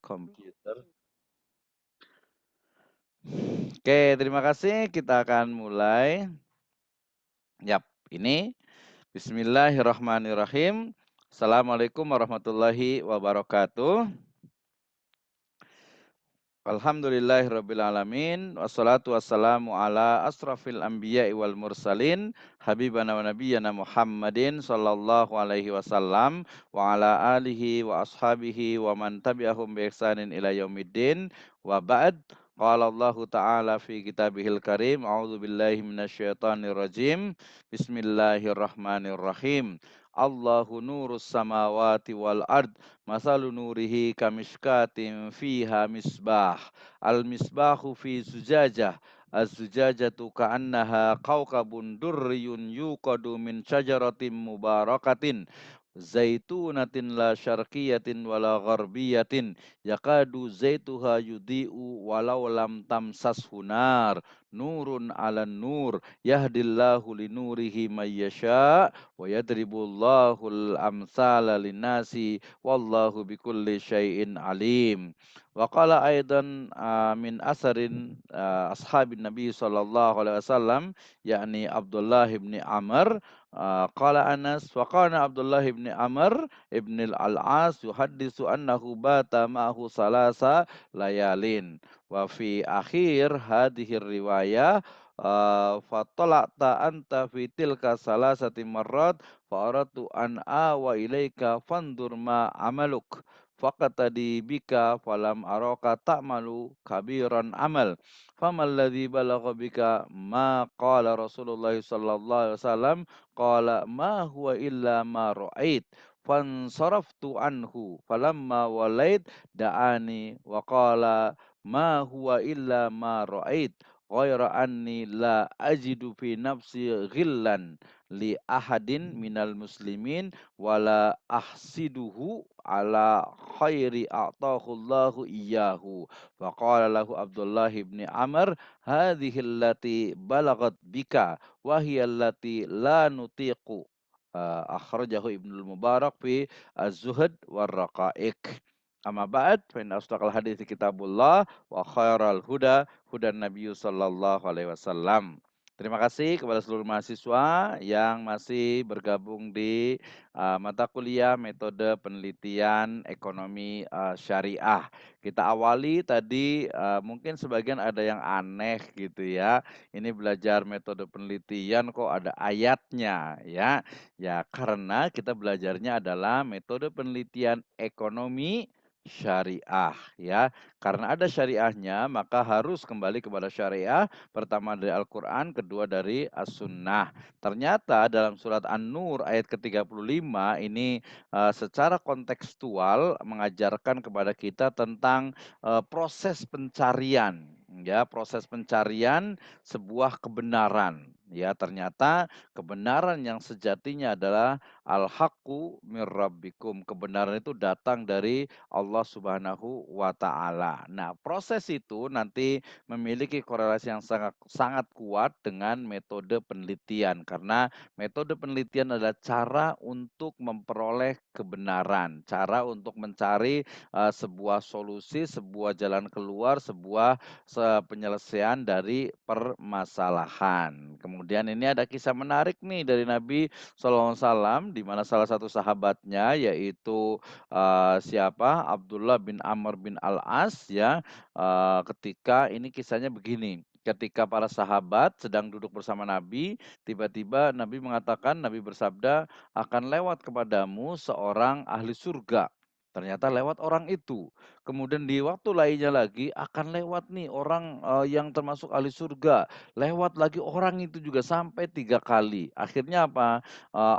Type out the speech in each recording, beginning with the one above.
komputer. Oke, terima kasih. Kita akan mulai. Yap, ini Bismillahirrahmanirrahim. Assalamualaikum warahmatullahi wabarakatuh. Alhamdulillahirrabbilalamin. Wassalatu wassalamu ala asrafil anbiya'i wal mursalin. Habibana wa nabiyyana Muhammadin sallallahu alaihi wasallam. Wa ala alihi wa ashabihi wa man tabi'ahum bi ihsanin ila yaumiddin. Wa ba'd. Qala Allah ta'ala fi kitabihil karim. A'udzu billahi minasyaitonir rajim. Bismillahirrahmanirrahim. Allahu nurus samawati wal ard. Masalu nurihi kamishkatin fiha misbah. Al-misbahu fi zujajah. Az-zujajatu ka'annaha kawkabun durriyun yuqadu min syajaratin mubarakatin. Zaitunatin la syarqiyatin wala gharbiyatin. Yakadu zaituha yudhi'u walau lam tamsashu nar. Nurun ala nur. Yahdillahu linurihi mayyasha. Wa yadribullahul amsala linnasi. Wallahu bikulli syai'in alim. Wa qala aidan min asarin ashabin Nabi sallallahu alaihi wasallam yakni Abdullah bin Amr qala Anas wa kana Abdullah bin Amr ibn al-As yuhaddisu annahu bata ma'ahu salasa layalin wa fi akhir hadhihi riwayah fatala'ta anta fi tilka salasati marrat fa aratu an wa ilaika fandur ma amaluk faqatadi bika falam araka ta'malu kabiran amal famal ladzi balagha bika ma qala Rasulullah sallallahu alaihi wasallam qala ma huwa illa ma ra'ait fansaraftu anhu falamma walait da'ani wa qala ma huwa illa ma ra'ait ghaira anni la ajidu fi nafsi ghillan li ahadin minal muslimin wala ahsiduhu ala khairi a'tahullahu iyyahu. Faqala lahu Abdullah ibn Amr hadhihi allati balagat bika wa hiya allati la nutiqu. Akhrajahu Ibnul Mubarak fi Az-Zuhd war Raqaiq. Amma ba'd fa inna asdaqal hadiits kitabullah wa khairal huda hudan nabiyyu sallallahu alaihi wasallam. Terima kasih kepada seluruh mahasiswa yang masih bergabung di mata kuliah metode penelitian ekonomi syariah. Kita awali tadi mungkin sebagian ada yang aneh gitu ya. Ini belajar metode penelitian kok ada ayatnya ya. Ya karena kita belajarnya adalah metode penelitian ekonomi syariah ya. Karena ada syariahnya maka harus kembali kepada syariah, pertama dari Al-Qur'an, kedua dari As-Sunnah. Ternyata dalam surat An-Nur ayat ke-35 ini secara kontekstual mengajarkan kepada kita tentang proses pencarian ya, proses pencarian sebuah kebenaran. Ya, ternyata kebenaran yang sejatinya adalah al-haqqu mir rabbikum. Kebenaran itu datang dari Allah Subhanahu wa taala. Nah, proses itu nanti memiliki korelasi yang sangat sangat kuat dengan metode penelitian karena metode penelitian adalah cara untuk memperoleh kebenaran, cara untuk mencari sebuah solusi, sebuah jalan keluar, sebuah penyelesaian dari permasalahan. Kemudian ini ada kisah menarik nih dari Nabi SAW di mana salah satu sahabatnya yaitu siapa? Abdullah bin Amr bin Al-As ya. Ketika ini kisahnya begini. Ketika para sahabat sedang duduk bersama Nabi, tiba-tiba Nabi mengatakan, Nabi bersabda, akan lewat kepadamu seorang ahli surga. Ternyata lewat orang itu. Kemudian di waktu lainnya lagi akan lewat nih orang yang termasuk ahli surga. Lewat lagi orang itu juga sampai 3 kali. Akhirnya apa?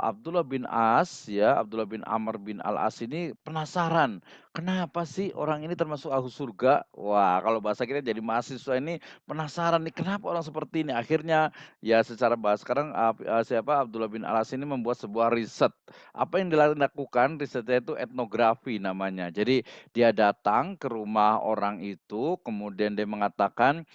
Abdullah bin As ya, Abdullah bin Amr bin Al-As ini penasaran. Kenapa sih orang ini termasuk ahli surga? Wah, kalau bahasa kita jadi mahasiswa ini penasaran nih kenapa orang seperti ini. Akhirnya ya secara bahasa sekarang siapa Abdullah bin Al-As ini membuat sebuah riset. Apa yang dilakukan risetnya itu etnografi namanya. Jadi dia datang ke rumah orang itu, kemudian dia mengatakan,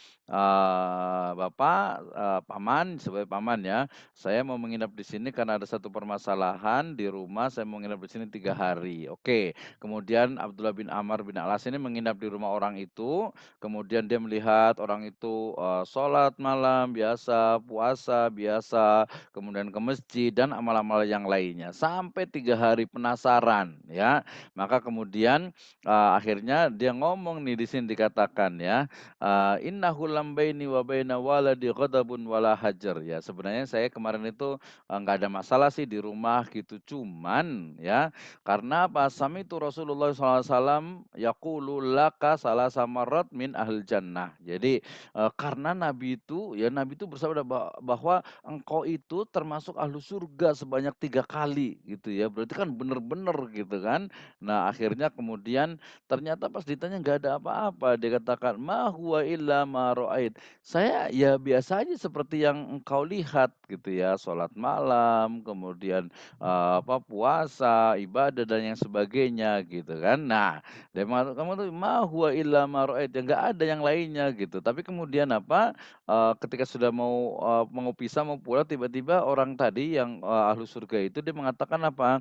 "Bapak, paman," sebagai paman ya, "saya mau menginap di sini karena ada satu permasalahan di rumah, saya mau menginap di sini 3 hari." Oke, kemudian Abdullah bin Amr bin Al-As ini menginap di rumah orang itu, kemudian dia melihat orang itu, sholat malam biasa, puasa biasa, kemudian ke masjid dan amal-amal yang lainnya, sampai 3 hari penasaran ya. Maka kemudian, akhirnya dia ngomong nih di sini dikatakan ya, "Innahu lam baini wa baina waladi ghadabun wala hajar." Ya sebenarnya saya kemarin itu, nggak ada masalah sih di rumah gitu, cuman ya karena apa, sami'tu Rasulullah SAW yaqulu laka salasa marrat min ahlil jannah. Jadi, karena Nabi itu bersabda bahwa engkau itu termasuk ahlu surga sebanyak 3 kali gitu ya, berarti kan bener-bener gitu kan. Nah akhirnya kemudian ternyata pas ditanya nggak ada apa-apa, dia katakan, "Ma huwa illa ma ra'ait." Saya ya biasa aja seperti yang engkau lihat gitu ya, sholat malam, kemudian, puasa, ibadah dan yang sebagainya gitu kan. Nah, dia mengatakan, "Kamu tuh ma huwa illa ma ra'ait." Ya nggak ada yang lainnya gitu. Tapi kemudian ketika sudah mau pisah, mau pulang, tiba-tiba orang tadi yang, ahlu surga itu dia mengatakan apa,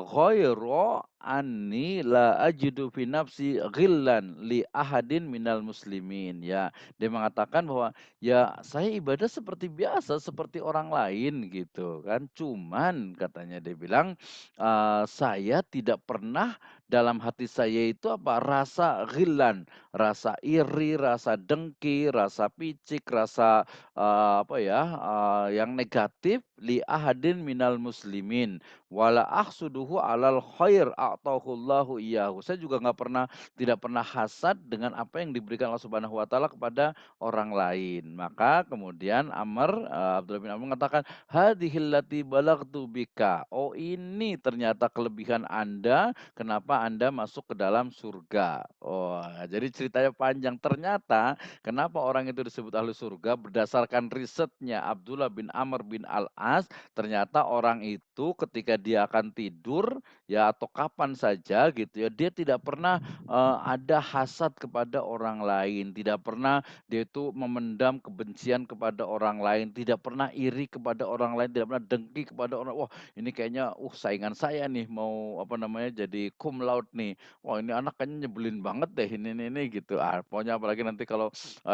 "Ghairu anni la ajidu fi nafsi ghillan li ahadin minal muslimin." Ya, dia mengatakan bahwa, "Ya saya ibadah seperti biasa, seperti orang lain," gitu kan. "Cuman," katanya dia bilang, "saya tidak pernah dalam hati saya itu apa, rasa ghillan, rasa iri, rasa dengki, rasa picik, rasa, yang negatif li ahadin minal muslimin." Wala ahsuduhu 'alal khair a'tahullahu iyyahu. Saya juga tidak pernah hasad dengan apa yang diberikan Allah Subhanahu wa taala kepada orang lain. Maka kemudian Abdullah bin Amr mengatakan, "Hadhil lati balaghtu bika." Oh, ini ternyata kelebihan Anda, kenapa Anda masuk ke dalam surga. Oh, jadi ceritanya panjang. Ternyata kenapa orang itu disebut ahli surga berdasarkan risetnya Abdullah bin Amr bin Al-As. Ternyata orang itu ketika dia akan tidur, ya atau kapan saja gitu ya, dia tidak pernah, ada hasad kepada orang lain, tidak pernah dia itu memendam kebencian kepada orang lain, tidak pernah iri kepada orang lain, tidak pernah dengki kepada orang, "Wah ini kayaknya, saingan saya nih mau apa namanya, jadi cum laude nih. Wah ini anak kayaknya nyebelin banget deh ini," gitu. Pokoknya apalagi nanti kalau,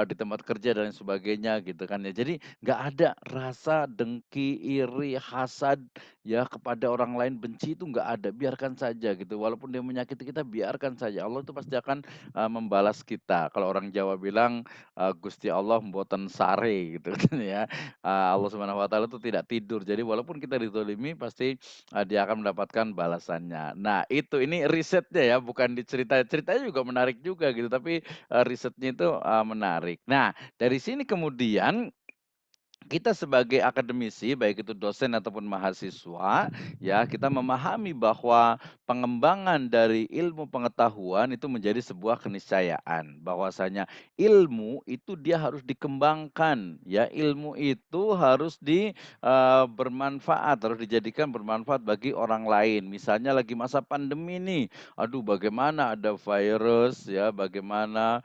di tempat kerja dan sebagainya gitu kan ya. Jadi nggak ada rasa dengki, iri, hasad ya kepada orang lain, benci itu nggak ada, biarkan saja gitu. Walaupun dia menyakiti kita, biarkan saja. Allah itu pasti akan, membalas kita. Kalau orang Jawa bilang, "Gusti Allah mboten sare," gitu kan ya. Allah Subhanahu wa taala itu tidak tidur. Jadi walaupun kita dizalimi pasti, dia akan mendapatkan balasannya. Nah itu, ini risetnya ya, bukan ceritanya juga menarik juga gitu, tapi, risetnya itu, menarik. Nah dari sini kemudian kita sebagai akademisi, baik itu dosen ataupun mahasiswa, ya kita memahami bahwa pengembangan dari ilmu pengetahuan itu menjadi sebuah keniscayaan. Bahwasanya ilmu itu dia harus dikembangkan, ya ilmu itu harus bermanfaat, harus dijadikan bermanfaat bagi orang lain. Misalnya lagi masa pandemi nih, aduh bagaimana ada virus ya, bagaimana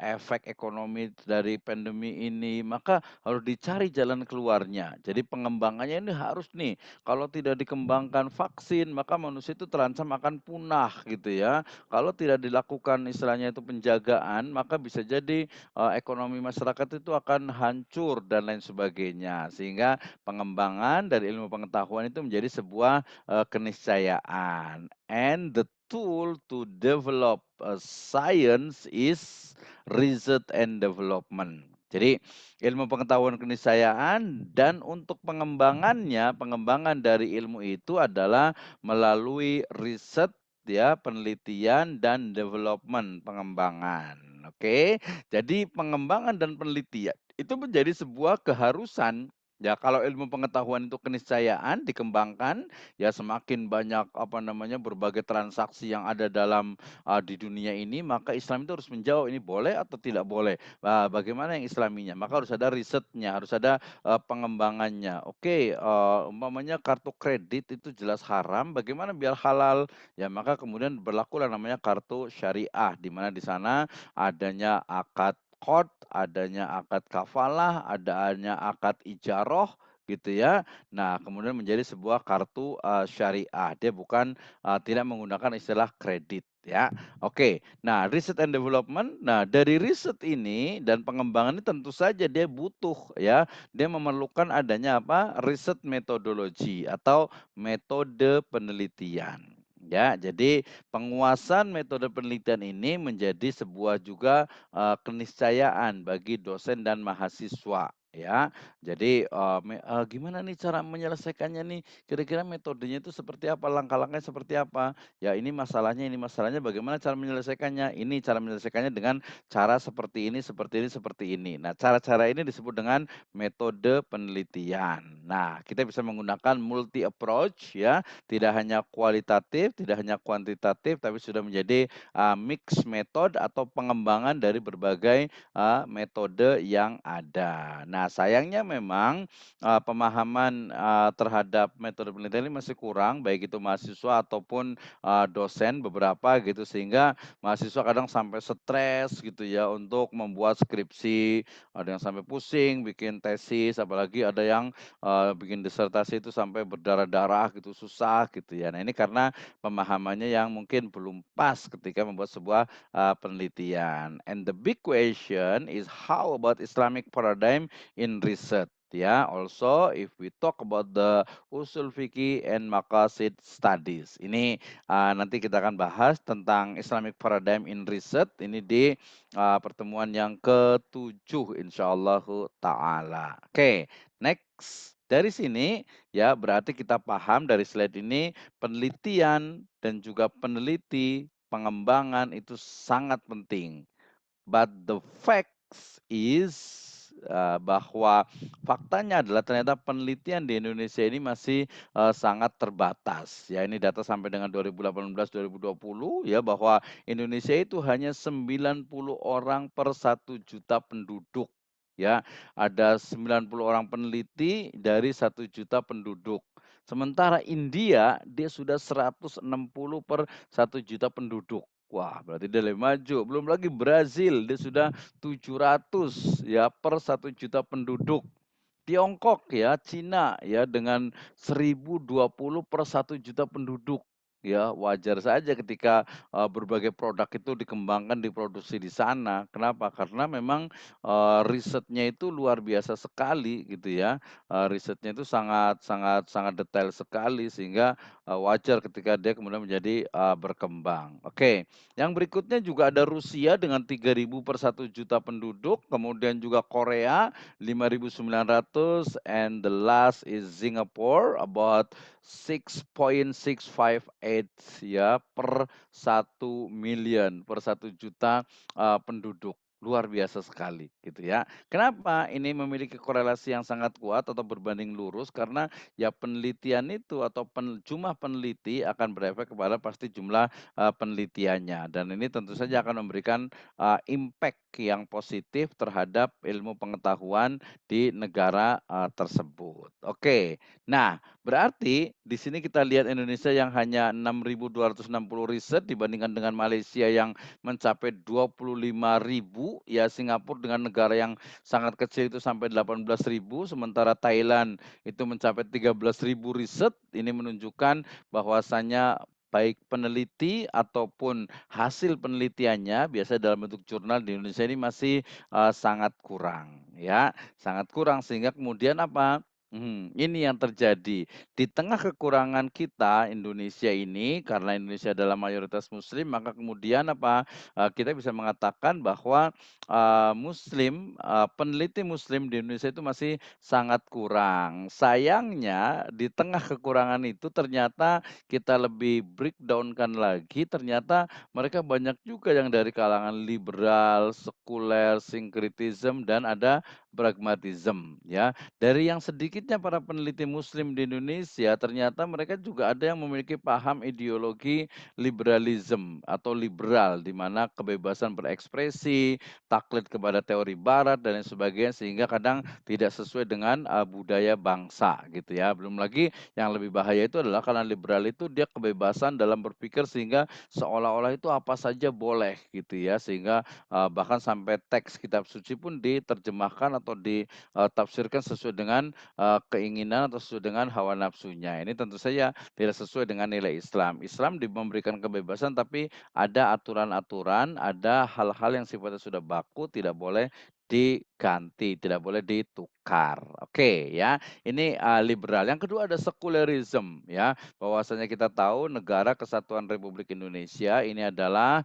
efek ekonomi dari pandemi ini, maka harus dicari jalan keluarnya. Jadi pengembangannya ini harus nih, kalau tidak dikembangkan vaksin, maka manusia itu terancam akan punah gitu ya. Kalau tidak dilakukan istilahnya itu penjagaan, maka bisa jadi, ekonomi masyarakat itu akan hancur dan lain sebagainya. Sehingga pengembangan dari ilmu pengetahuan itu menjadi sebuah, keniscayaan. And the tool to develop, science is research and development. Jadi ilmu pengetahuan keniscayaan dan untuk pengembangannya, pengembangan dari ilmu itu adalah melalui riset ya, penelitian dan development, pengembangan. Oke. Jadi pengembangan dan penelitian itu menjadi sebuah keharusan. Ya, kalau ilmu pengetahuan itu keniscayaan dikembangkan, ya semakin banyak apa namanya berbagai transaksi yang ada di dunia ini, maka Islam itu harus menjawab ini boleh atau tidak boleh. Bagaimana yang islaminya? Maka harus ada risetnya, harus ada, pengembangannya. Oke, umpamanya kartu kredit itu jelas haram, bagaimana biar halal? Ya maka kemudian berlakulah namanya kartu syariah, di mana di sana adanya akad qard, adanya akad kafalah, adanya akad ijaroh, gitu ya. Nah, kemudian menjadi sebuah kartu, syariah. Dia bukan, tidak menggunakan istilah kredit ya. Oke, nah research and development, nah dari riset ini dan pengembangan ini tentu saja dia butuh ya, dia memerlukan adanya apa, riset metodologi atau metode penelitian. Ya, jadi penguasaan metode penelitian ini menjadi sebuah juga, keniscayaan bagi dosen dan mahasiswa ya. Jadi, gimana nih cara menyelesaikannya nih? Kira-kira metodenya itu seperti apa? Langkah-langkahnya seperti apa? Ya ini masalahnya bagaimana cara menyelesaikannya? Ini cara menyelesaikannya dengan cara seperti ini seperti ini seperti ini. Nah, cara-cara ini disebut dengan metode penelitian. Nah, kita bisa menggunakan multi approach ya, tidak hanya kualitatif, tidak hanya kuantitatif, tapi sudah menjadi, mix method atau pengembangan dari berbagai, metode yang ada. Nah, sayangnya memang, pemahaman, terhadap metode penelitian ini masih kurang, baik itu mahasiswa ataupun, dosen beberapa gitu, sehingga mahasiswa kadang sampai stres gitu ya untuk membuat skripsi, ada yang sampai pusing bikin tesis, apalagi ada yang, bikin disertasi itu sampai berdarah-darah gitu, susah gitu ya. Nah, ini karena pemahamannya yang mungkin belum pas ketika membuat sebuah, penelitian. And the big question is how about Islamic paradigm in research? Ya, also if we talk about the usul fikih and maqasid studies. Ini nanti kita akan bahas tentang Islamic paradigm in research ini di pertemuan yang ke-7 insyaallah taala. Oke, next. Dari sini ya berarti kita paham dari slide ini penelitian dan juga peneliti, pengembangan itu sangat penting. But the facts is, bahwa faktanya adalah ternyata penelitian di Indonesia ini masih, sangat terbatas. Ya ini data sampai dengan 2018, 2020 ya bahwa Indonesia itu hanya 90 orang per 1 juta penduduk. Ya, ada 90 orang peneliti dari 1 juta penduduk. Sementara India dia sudah 160 per 1 juta penduduk. Wah, berarti dia lebih maju. Belum lagi Brazil, dia sudah 700 ya per 1 juta penduduk. Tiongkok ya, Cina ya dengan 1.020 per 1 juta penduduk. Ya, wajar saja ketika, berbagai produk itu dikembangkan, diproduksi di sana. Kenapa? Karena memang, risetnya itu luar biasa sekali gitu ya. Risetnya itu sangat sangat sangat detail sekali sehingga, wajar ketika dia kemudian menjadi, berkembang. Oke, yang berikutnya juga ada Rusia dengan 3.000 per 1 juta penduduk, kemudian juga Korea 5.900 and the last is Singapore about 6.658 ya per 1 million, per 1 juta, penduduk. Luar biasa sekali gitu ya. Kenapa ini memiliki korelasi yang sangat kuat atau berbanding lurus? Karena ya penelitian itu atau jumlah peneliti akan berefek kepada pasti jumlah, penelitiannya dan ini tentu saja akan memberikan, impact yang positif terhadap ilmu pengetahuan di negara, tersebut. Oke. Nah, berarti di sini kita lihat Indonesia yang hanya 6.260 riset dibandingkan dengan Malaysia yang mencapai 25.000, ya Singapura dengan negara yang sangat kecil itu sampai 18.000, sementara Thailand itu mencapai 13.000 riset. Ini menunjukkan bahwasanya baik peneliti ataupun hasil penelitiannya biasanya dalam bentuk jurnal di Indonesia ini masih, sangat kurang ya, sangat kurang sehingga kemudian apa, ini yang terjadi. Di tengah kekurangan kita Indonesia ini, karena Indonesia adalah mayoritas muslim, maka kemudian apa, kita bisa mengatakan bahwa, peneliti muslim di Indonesia itu masih sangat kurang. Sayangnya di tengah kekurangan itu ternyata kita lebih breakdown-kan lagi, ternyata mereka banyak juga yang dari kalangan liberal, sekuler, sinkritisme, dan ada pragmatisme ya. Dari yang sedikitnya para peneliti muslim di Indonesia, ternyata mereka juga ada yang memiliki paham ideologi liberalisme atau liberal, di mana kebebasan berekspresi, taklid kepada teori barat dan lain sebagainya, sehingga kadang tidak sesuai dengan, budaya bangsa gitu ya. Belum lagi yang lebih bahaya itu adalah karena liberal itu dia kebebasan dalam berpikir sehingga seolah-olah itu apa saja boleh gitu ya, sehingga, bahkan sampai teks kitab suci pun diterjemahkan atau atau ditafsirkan sesuai dengan, keinginan atau sesuai dengan hawa nafsunya. Ini tentu saja tidak sesuai dengan nilai Islam. Islam memberikan kebebasan tapi ada aturan-aturan, ada hal-hal yang sifatnya sudah baku tidak boleh diganti, tidak boleh ditukar. Oke ya, ini, liberal. Yang kedua ada sekulerisme ya, bahwasanya kita tahu Negara Kesatuan Republik Indonesia ini adalah,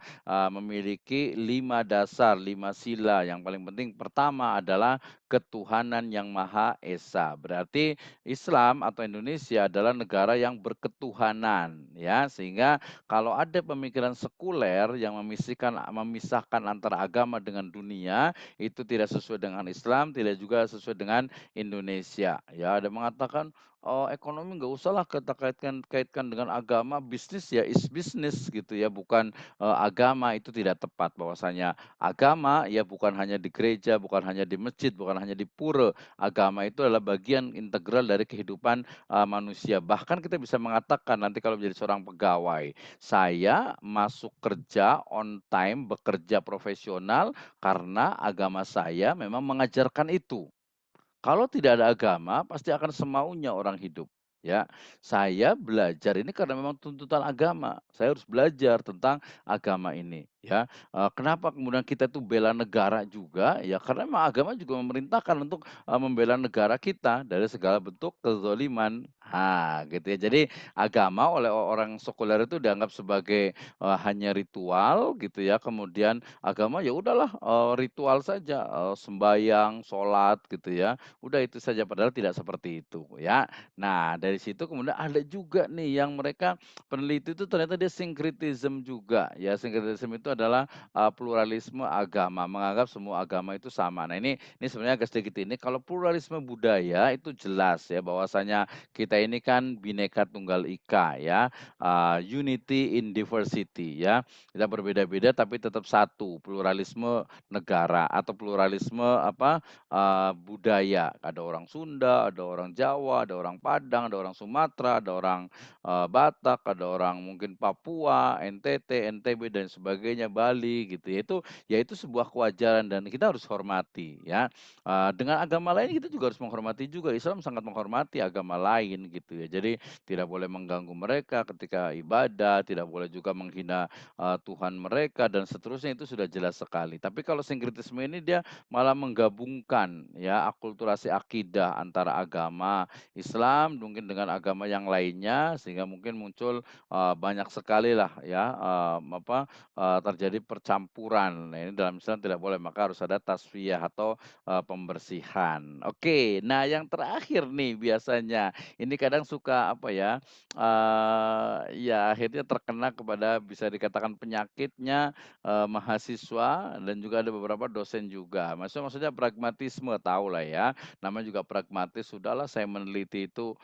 memiliki 5 dasar, 5 sila. Yang paling penting pertama adalah ketuhanan yang Maha Esa. Berarti Islam atau Indonesia adalah negara yang berketuhanan ya, sehingga kalau ada pemikiran sekuler yang memisahkan antara agama dengan dunia, itu tidak sesuai dengan Islam, tidak juga sesuai dengan Indonesia. Ya, ada mengatakan, "Oh, ekonomi nggak usahlah kita kaitkan dengan agama, bisnis ya is bisnis," gitu ya, bukan, agama. Itu tidak tepat bahwasanya agama ya bukan hanya di gereja, bukan hanya di masjid, bukan hanya di pura. Agama itu adalah bagian integral dari kehidupan, manusia. Bahkan kita bisa mengatakan nanti kalau menjadi seorang pegawai, saya masuk kerja on time, bekerja profesional karena agama saya memang mengajarkan itu. Kalau tidak ada agama, pasti akan semaunya orang hidup, ya. Saya belajar ini karena memang tuntutan agama. Saya harus belajar tentang agama ini, ya. Kenapa kemudian kita tuh bela negara juga, ya karena memang agama juga memerintahkan untuk, membela negara kita dari segala bentuk kezaliman. Gitu ya. Jadi agama oleh orang sekuler itu dianggap sebagai, hanya ritual gitu ya, kemudian agama ya udahlah, ritual saja, sembahyang, sholat gitu ya. Udah itu saja, padahal tidak seperti itu ya. Nah, dari situ kemudian ada juga nih yang mereka peneliti itu ternyata dia sinkretisme juga ya. Sinkretisme itu adalah, pluralisme agama, menganggap semua agama itu sama. Nah, ini sebenarnya agak sedikit ini, kalau pluralisme budaya itu jelas ya bahwasanya kita ini kan Bhinneka Tunggal Ika ya, unity in diversity ya. Kita berbeda-beda tapi tetap satu, pluralisme negara atau pluralisme apa, budaya. Ada orang Sunda, ada orang Jawa, ada orang Padang, ada orang Sumatera, ada orang, Batak, ada orang mungkin Papua, NTT, NTB dan sebagainya, Bali gitu ya. Itu sebuah kewajaran dan kita harus hormati ya. Dengan agama lain kita juga harus menghormati juga. Islam sangat menghormati agama lain gitu ya. Jadi tidak boleh mengganggu mereka ketika ibadah, tidak boleh juga menghina, Tuhan mereka dan seterusnya itu sudah jelas sekali. Tapi kalau sinkretisme ini dia malah menggabungkan ya akulturasi akidah antara agama Islam mungkin dengan agama yang lainnya sehingga mungkin muncul, banyak sekali lah ya, terjadi percampuran. Nah, ini dalam Islam tidak boleh, maka harus ada tasfiyah atau, pembersihan. Oke, nah yang terakhir nih biasanya, ini kadang suka apa ya, ya akhirnya terkena kepada bisa dikatakan penyakitnya mahasiswa dan juga ada beberapa dosen juga. Maksudnya pragmatisme, tahulah ya, namanya juga pragmatis, sudahlah saya meneliti itu,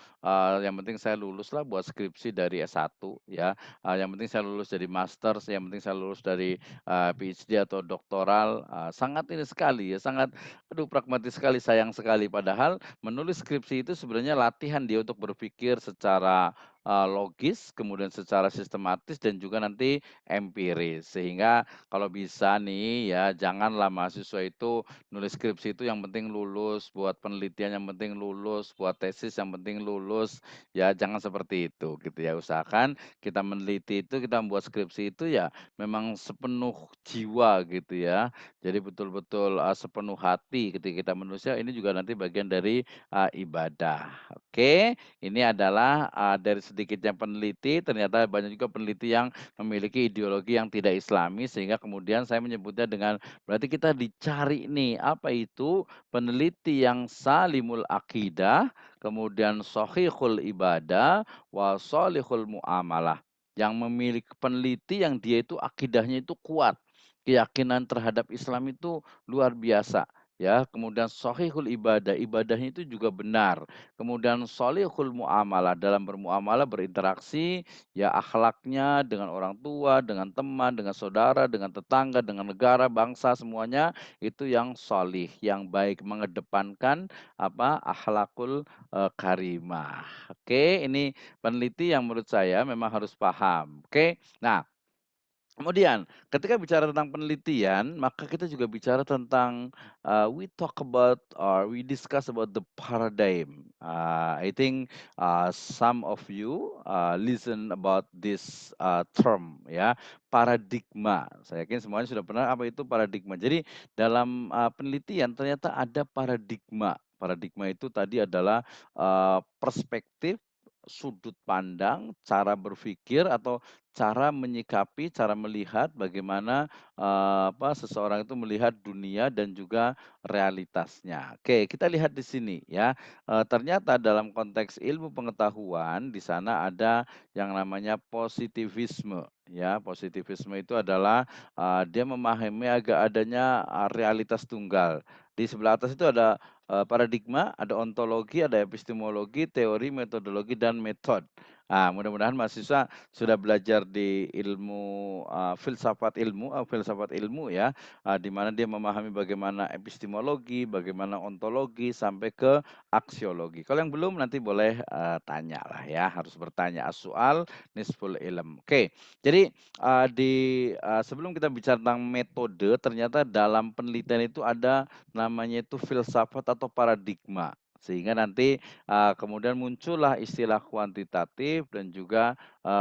yang penting saya lulus lah buat skripsi dari S1 ya, yang penting saya lulus jadi master, yang penting saya lulus dari, PhD atau doktoral, sangat ini sekali ya, sangat aduh pragmatis sekali, sayang sekali. Padahal menulis skripsi itu sebenarnya latihan dia untuk berpikir secara, logis, kemudian secara sistematis dan juga nanti empiris. Sehingga kalau bisa nih ya, janganlah mahasiswa itu nulis skripsi itu yang penting lulus, buat penelitian yang penting lulus, buat tesis yang penting lulus, ya jangan seperti itu gitu ya. Usahakan kita meneliti itu, kita membuat skripsi itu ya memang sepenuh jiwa gitu ya. Jadi betul-betul, sepenuh hati ketika kita manusia ini juga nanti bagian dari, ibadah. Oke, ini adalah, dari sedikitnya peneliti, ternyata banyak juga peneliti yang memiliki ideologi yang tidak islami sehingga kemudian saya menyebutnya dengan berarti kita dicari nih, apa itu peneliti yang salimul akidah, kemudian shahihul ibadah, wa shalihul muamalah. Yang memiliki peneliti yang dia itu akidahnya itu kuat, keyakinan terhadap Islam itu luar biasa, ya. Kemudian shahihul ibadah, ibadahnya itu juga benar. Kemudian shalihul muamalah, dalam bermuamalah, berinteraksi, ya akhlaknya dengan orang tua, dengan teman, dengan saudara, dengan tetangga, dengan negara, bangsa, semuanya itu yang shalih, yang baik, mengedepankan apa, akhlakul, karimah. Oke, ini peneliti yang menurut saya memang harus paham, oke. Nah, Kemudian ketika bicara tentang penelitian, maka kita juga bicara tentang, we talk about or we discuss about the paradigm. I think, some of you, listen about this, term ya, paradigma. Saya yakin semuanya sudah pernah apa itu paradigma. Jadi dalam, penelitian ternyata ada paradigma. Paradigma itu tadi adalah, perspektif, sudut pandang, cara berpikir atau cara menyikapi, cara melihat bagaimana, seseorang itu melihat dunia dan juga realitasnya. Oke, kita lihat di sini ya, ternyata dalam konteks ilmu pengetahuan di sana ada yang namanya positivisme ya. Positivisme itu adalah, dia memahami agak adanya, realitas tunggal. Di sebelah atas itu ada, paradigma, ada ontologi, ada epistemologi, teori, metodologi, dan metode. Mudah-mudahan mahasiswa sudah belajar di ilmu, filsafat ilmu ya, di mana dia memahami bagaimana epistemologi, bagaimana ontologi, sampai ke aksiologi. Kalau yang belum nanti boleh, tanya lah ya, harus bertanya, as-su'al nisful ilm. Oke, jadi, sebelum kita bicara tentang metode, ternyata dalam penelitian itu ada namanya itu filsafat atau paradigma. Sehingga nanti, kemudian muncullah istilah kuantitatif dan juga,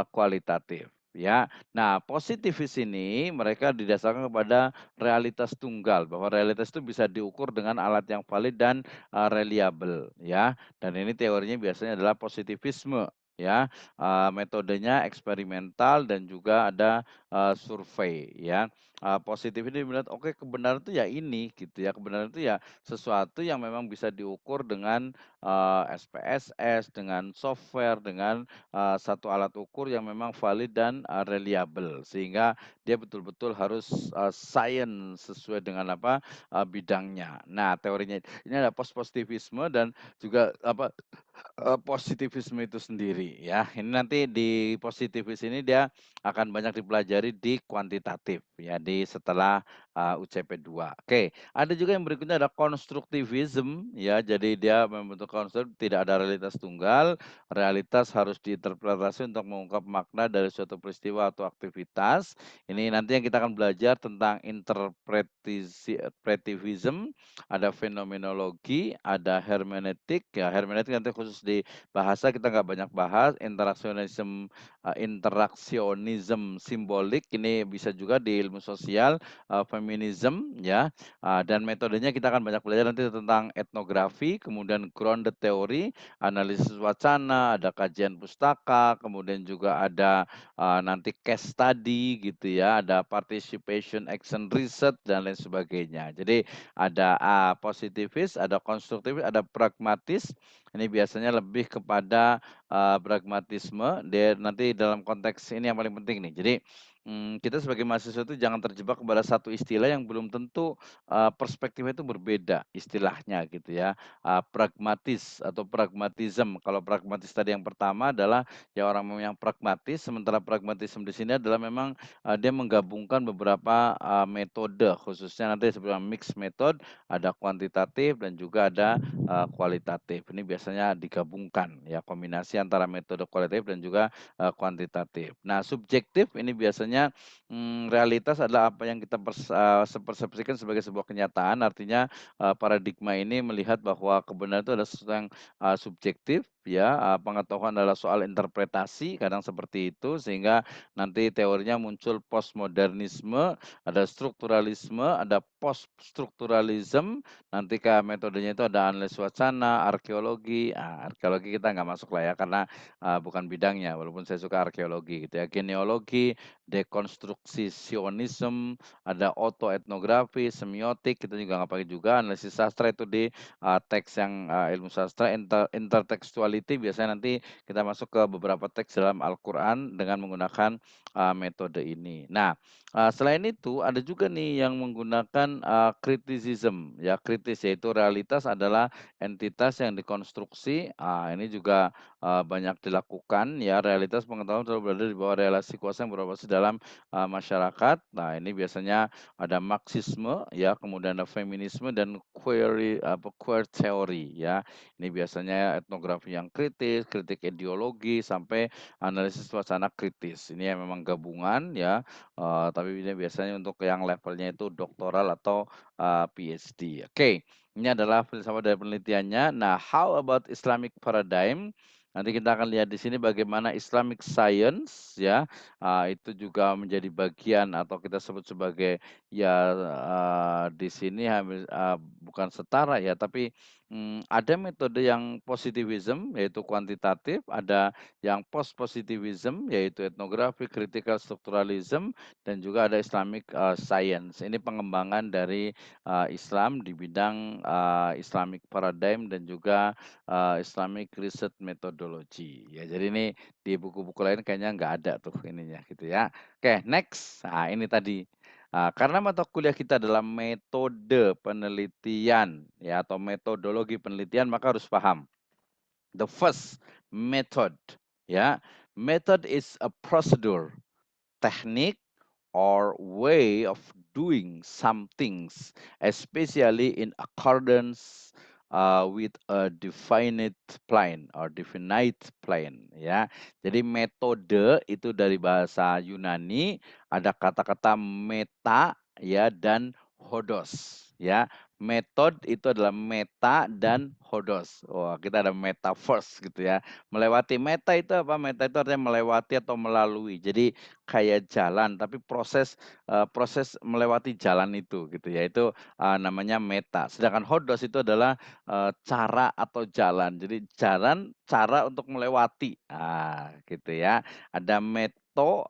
kualitatif, ya. Nah, positivis ini mereka didasarkan kepada realitas tunggal, bahwa realitas itu bisa diukur dengan alat yang valid dan, reliable, ya. Dan ini teorinya biasanya adalah positivisme, ya. Metodenya eksperimental dan juga ada, survei, ya. Positif ini melihat, oke kebenaran itu ya ini, gitu ya, kebenaran itu ya sesuatu yang memang bisa diukur dengan, SPSS, dengan software, dengan, satu alat ukur yang memang valid dan, reliable. Sehingga dia betul-betul harus, science sesuai dengan apa, bidangnya. Nah, teorinya ini ada positivisme dan juga apa, positivisme itu sendiri ya. Ini nanti di positivis ini dia akan banyak dipelajari di kuantitatif ya, di setelah, UCP 2. Oke, ada juga yang berikutnya ada konstruktivism ya, jadi dia membentuk konsep tidak ada realitas tunggal, realitas harus diinterpretasi untuk mengungkap makna dari suatu peristiwa atau aktivitas. Ini nanti yang kita akan belajar tentang interpretivism, ada fenomenologi, ada hermeneutik ya, hermeneutik nanti khusus di bahasa kita nggak banyak bahas, interaksionism simbolik ini bisa juga di ilmu sosial, feminism ya, dan metodenya kita akan banyak belajar nanti tentang etnografi, kemudian grounded theory, analisis wacana, ada kajian pustaka, kemudian juga ada, nanti case study gitu ya, ada participation action research dan lain sebagainya. Jadi ada, positivis, ada konstruktivis, ada pragmatis, ini biasanya lebih kepada, pragmatisme, nanti dalam konteks ini yang paling penting nih. Jadi, kita sebagai mahasiswa itu jangan terjebak kepada satu istilah yang belum tentu, perspektifnya itu berbeda istilahnya gitu ya. Pragmatis atau pragmatism, kalau pragmatis tadi yang pertama adalah ya orang yang pragmatis, sementara pragmatisme di sini adalah memang, dia menggabungkan beberapa, metode khususnya nanti sebenarnya mix method, ada kuantitatif dan juga ada, kualitatif. Ini biasanya digabungkan ya, kombinasi antara metode kualitatif dan juga, kuantitatif. Nah, subjektif ini biasanya, realitas adalah apa yang kita persepsikan sebagai sebuah kenyataan, artinya, paradigma ini melihat bahwa kebenaran itu adalah sesuatu yang, subjektif ya, pengetahuan adalah soal interpretasi, kadang seperti itu, sehingga nanti teorinya muncul postmodernisme, ada strukturalisme, ada poststrukturalism, nanti metodenya itu ada analisis wacana, arkeologi, arkeologi kita nggak masuk lah ya karena, bukan bidangnya walaupun saya suka arkeologi gitu ya, genealogi, dekonstruksisionisme, ada autoetnografi, semiotik, kita juga nggak pakai juga, analisis sastra itu di, teks yang, ilmu sastra, intertextuality biasanya nanti kita masuk ke beberapa teks dalam Al-Quran dengan menggunakan, metode ini. Nah, selain itu ada juga nih yang menggunakan, criticism ya, kritis yaitu realitas adalah entitas yang dikonstruksi, ini juga, banyak dilakukan ya, realitas pengetahuan selalu berada di bawah relasi kuasa yang beroperasi dalam dalam masyarakat. Nah, ini biasanya ada Marxisme ya, kemudian ada feminisme dan queer theory ya. Ini biasanya etnografi yang kritis, kritik ideologi sampai analisis suasana kritis. Ini yang memang gabungan ya, tapi ini biasanya untuk yang levelnya itu doktoral atau PhD. Oke, ini adalah filsafat dari penelitiannya. Nah, how about Islamic paradigm? Nanti kita akan lihat di sini bagaimana Islamic science ya, itu juga menjadi bagian atau kita sebut sebagai ya, di sini bukan setara ya, tapi, ada metode yang positivism yaitu kuantitatif, ada yang post positivism yaitu etnografi, critical structuralism, dan juga ada Islamic, science. Ini pengembangan dari, Islam di bidang, Islamic paradigm dan juga, Islamic research methodology. Ya, jadi ini di buku-buku lain kayaknya nggak ada tuh ininya gitu ya. Oke, next. Nah, ini tadi, karena mata kuliah kita adalah metode penelitian ya atau metodologi penelitian, maka harus paham. The first method ya. Method is a procedure, technique or way of doing some things, especially in accordance with a definite plan ya. Jadi metode itu dari bahasa Yunani ada kata-kata meta ya dan hodos ya. Metode itu adalah meta dan hodos. Wah, kita ada meta first gitu ya. Melewati meta itu apa? Meta itu artinya melewati atau melalui. Jadi kayak jalan, tapi proses melewati jalan itu gitu ya, itu, namanya meta. Sedangkan hodos itu adalah, cara atau jalan. Jadi jalan, cara untuk melewati, gitu ya. Ada metode,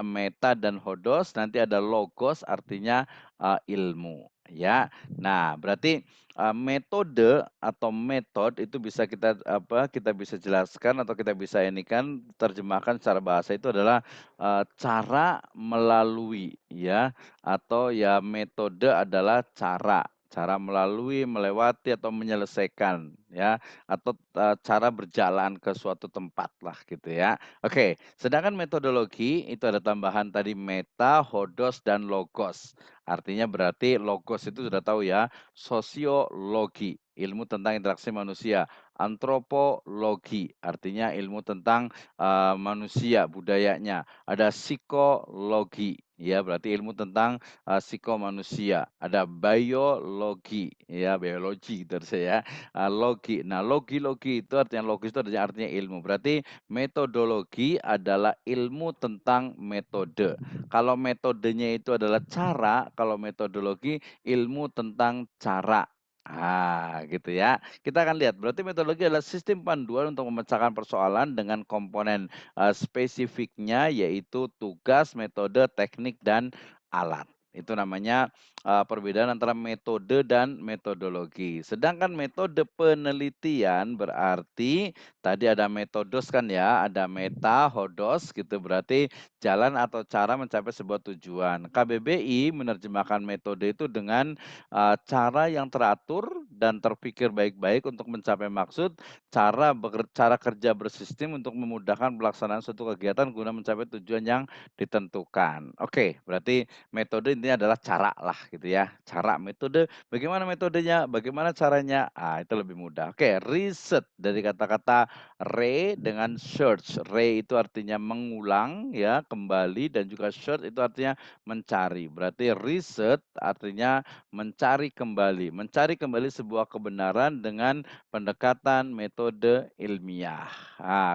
meta, dan hodos, nanti ada logos artinya, ilmu, ya. Nah, berarti, metode atau metode itu bisa kita bisa jelaskan atau kita bisa ini kan terjemahkan secara bahasa itu adalah cara melalui ya, atau ya metode adalah cara, cara melalui, melewati, atau menyelesaikan ya, atau, cara berjalan ke suatu tempat lah gitu ya. Oke, sedangkan metodologi itu ada tambahan tadi meta, hodos, dan logos. Artinya berarti logos itu sudah tahu ya, sosiologi, ilmu tentang interaksi manusia. Antropologi, artinya ilmu tentang, manusia, budayanya. Ada psikologi, ya berarti ilmu tentang, psikomanusia. Ada biologi, ya biologi gitu saya, logi. Nah, logi itu artinya logis itu artinya ilmu. Berarti metodologi adalah ilmu tentang metode. Kalau metodenya itu adalah cara, kalau metodologi ilmu tentang cara. Gitu ya. Kita akan lihat, berarti metodologi adalah sistem panduan untuk memecahkan persoalan dengan komponen spesifiknya yaitu tugas, metode, teknik, dan alat. Itu namanya perbedaan antara metode dan metodologi. Sedangkan metode penelitian berarti tadi ada metodos kan ya, ada meta, hodos gitu berarti jalan atau cara mencapai sebuah tujuan. KBBI menerjemahkan metode itu dengan cara yang teratur dan terpikir baik-baik untuk mencapai maksud, cara kerja bersistem untuk memudahkan pelaksanaan suatu kegiatan guna mencapai tujuan yang ditentukan. Oke, berarti metode intinya adalah cara lah gitu ya. Cara, metode, bagaimana metodenya, bagaimana caranya, itu lebih mudah. Oke, riset dari kata-kata dengan search. Itu artinya mengulang ya, kembali, dan juga search itu artinya mencari. Berarti riset artinya mencari kembali sebuah kebenaran dengan pendekatan metode ilmiah.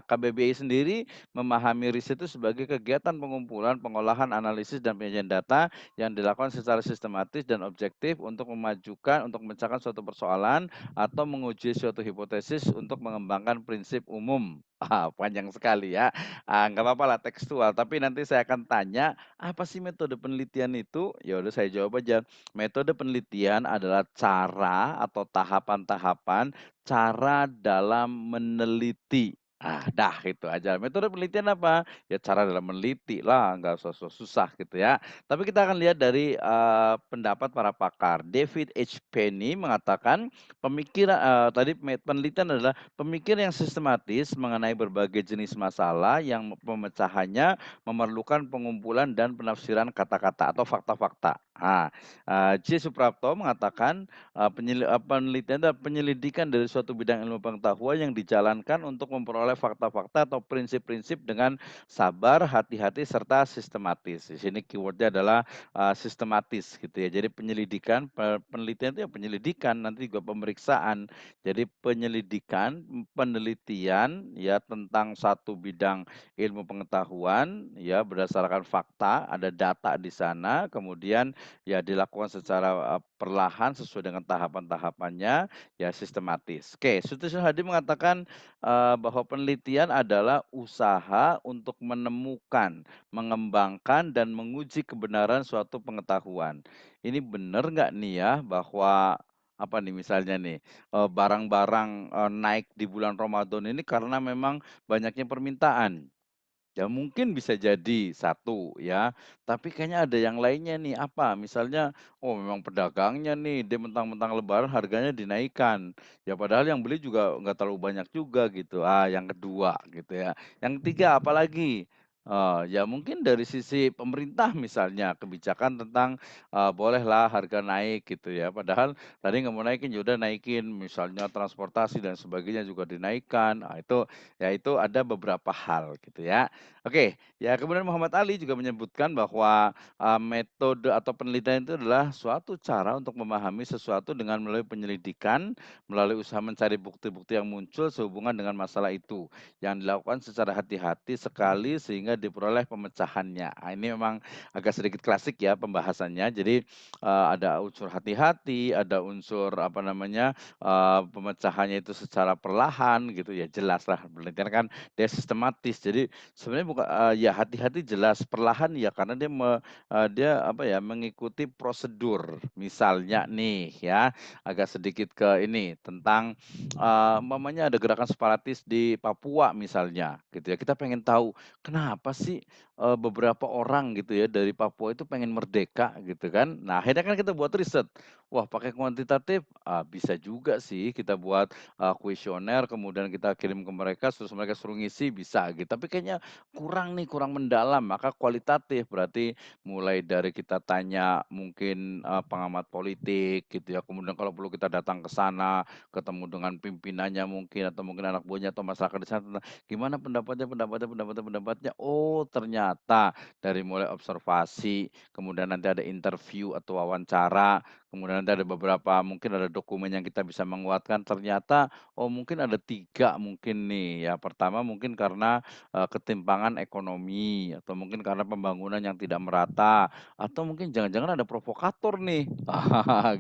KBBI sendiri memahami riset itu sebagai kegiatan pengumpulan, pengolahan, analisis, dan penyajian data yang dilakukan secara sistematis dan objektif untuk memecahkan suatu persoalan atau menguji suatu hipotesis untuk mengembangkan prinsip umum. Panjang sekali ya. Nggak apa-apa lah tekstual, tapi nanti saya akan tanya, apa sih metode penelitian itu? Ya udah saya jawab aja. Metode penelitian adalah cara atau tahapan-tahapan cara dalam meneliti. Dah itu aja. Metode penelitian apa? Ya cara dalam meneliti lah, nggak susah gitu ya. Tapi kita akan lihat dari, pendapat para pakar. David H. Penny mengatakan tadi penelitian adalah pemikiran yang sistematis mengenai berbagai jenis masalah yang pemecahannya memerlukan pengumpulan dan penafsiran kata-kata atau fakta-fakta. J. Suprapto mengatakan penelitian adalah penyelidikan dari suatu bidang ilmu pengetahuan yang dijalankan untuk memperoleh fakta-fakta atau prinsip-prinsip dengan sabar, hati-hati, serta sistematis. Di sini keywordnya adalah, sistematis gitu ya. Jadi penyelidikan, penelitian itu ya penyelidikan, nanti juga pemeriksaan. Jadi penyelidikan, penelitian ya tentang satu bidang ilmu pengetahuan ya berdasarkan fakta, ada data di sana, kemudian ya dilakukan secara, perlahan sesuai dengan tahapan-tahapannya, ya sistematis. Oke, Sutisno Hadi mengatakan, bahwa penelitian adalah usaha untuk menemukan, mengembangkan, dan menguji kebenaran suatu pengetahuan. Ini benar nggak nih ya bahwa apa nih misalnya nih, barang-barang, naik di bulan Ramadan ini karena memang banyaknya permintaan? Ya mungkin bisa jadi, satu ya, tapi kayaknya ada yang lainnya nih, apa, misalnya, oh memang pedagangnya nih, dia mentang-mentang lebaran harganya dinaikkan, ya padahal yang beli juga nggak terlalu banyak juga gitu, yang kedua gitu ya. Yang ketiga apalagi? Ya mungkin dari sisi pemerintah misalnya, kebijakan tentang, bolehlah harga naik gitu ya, padahal tadi nggak mau naikin, ya udah naikin, misalnya transportasi dan sebagainya juga dinaikkan, itu ada beberapa hal gitu ya. Oke, ya kemudian Muhammad Ali juga menyebutkan bahwa, metode atau penelitian itu adalah suatu cara untuk memahami sesuatu dengan melalui penyelidikan, melalui usaha mencari bukti-bukti yang muncul sehubungan dengan masalah itu, yang dilakukan secara hati-hati sekali sehingga diperoleh pemecahannya. Ini memang agak sedikit klasik ya pembahasannya. Jadi, ada unsur hati-hati, ada unsur apa namanya, pemecahannya itu secara perlahan gitu ya, jelaslah penelitian kan dia sistematis. Jadi sebenarnya bukan ya hati-hati jelas, perlahan ya karena dia apa ya, mengikuti prosedur. Misalnya nih ya, agak sedikit ke ini, tentang, umpamanya ada gerakan separatis di Papua misalnya, gitu ya. Kita pengen tahu, kenapa sih, beberapa orang gitu ya, dari Papua itu pengen merdeka gitu kan. Nah, akhirnya kan kita buat riset. Wah, pakai kuantitatif, bisa juga sih kita buat, kuesioner, kemudian kita kirim ke mereka, terus mereka suruh ngisi, bisa gitu. Tapi kayaknya kurang nih, kurang mendalam, maka kualitatif. Berarti mulai dari kita tanya mungkin, pengamat politik gitu ya, kemudian kalau perlu kita datang ke sana, ketemu dengan pimpinannya mungkin, atau mungkin anak buahnya atau masyarakat di sana tentang gimana pendapatnya. Oh ternyata dari mulai observasi, kemudian nanti ada interview atau wawancara, kemudian nanti ada beberapa mungkin ada dokumen yang kita bisa menguatkan, ternyata, oh mungkin ada 3 mungkin nih ya. Pertama mungkin karena ketimpangan ekonomi, atau mungkin karena pembangunan yang tidak merata, atau mungkin jangan-jangan ada provokator nih,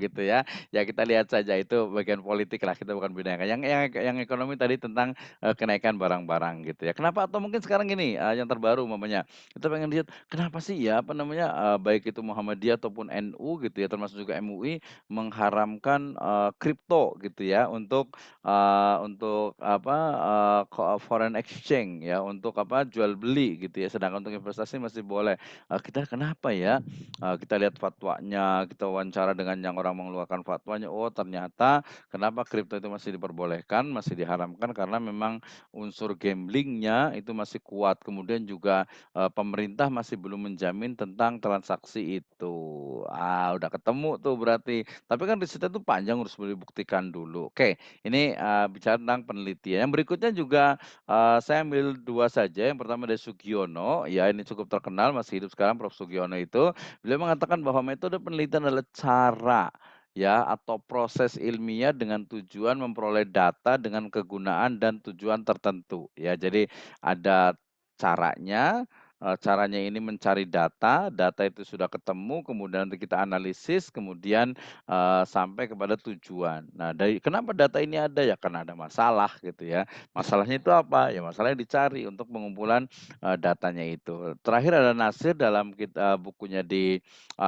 gitu ya. Ya kita lihat saja itu bagian politik lah, kita bukan bidang yang ekonomi tadi tentang, kenaikan barang-barang gitu ya. Kenapa atau mungkin sekarang gini, yang terbaru umpamanya, kita pengen lihat kenapa sih ya, apa namanya, baik itu Muhammadiyah ataupun NU gitu ya, termasuk juga MUI mengharamkan, kripto gitu ya untuk apa, foreign exchange ya, untuk apa, jual beli gitu ya, sedangkan untuk investasi masih boleh. Kita kenapa ya? Kita lihat fatwanya, kita wawancara dengan yang orang mengeluarkan fatwanya, oh ternyata kenapa kripto itu masih diperbolehkan, masih diharamkan karena memang unsur gamblingnya itu masih kuat. Kemudian juga, pemerintah masih belum menjamin tentang transaksi itu. Udah ketemu tuh berarti. Tapi kan risetnya tuh panjang, harus dibuktikan dulu. Oke. Ini, bicara tentang penelitian. Yang berikutnya juga, saya ambil 2 saja. Yang pertama dari Sugiono, ya ini cukup terkenal, masih hidup sekarang Prof. Sugiono itu. Beliau mengatakan bahwa metode penelitian adalah cara, ya, atau proses ilmiah dengan tujuan memperoleh data dengan kegunaan dan tujuan tertentu, ya. Jadi ada caranya, caranya ini mencari data, data itu sudah ketemu, kemudian nanti kita analisis, kemudian, sampai kepada tujuan. Nah, kenapa data ini ada? Ya karena ada masalah gitu ya. Masalahnya itu apa? Ya masalahnya dicari untuk pengumpulan, datanya itu. Terakhir ada Nasir dalam bukunya di,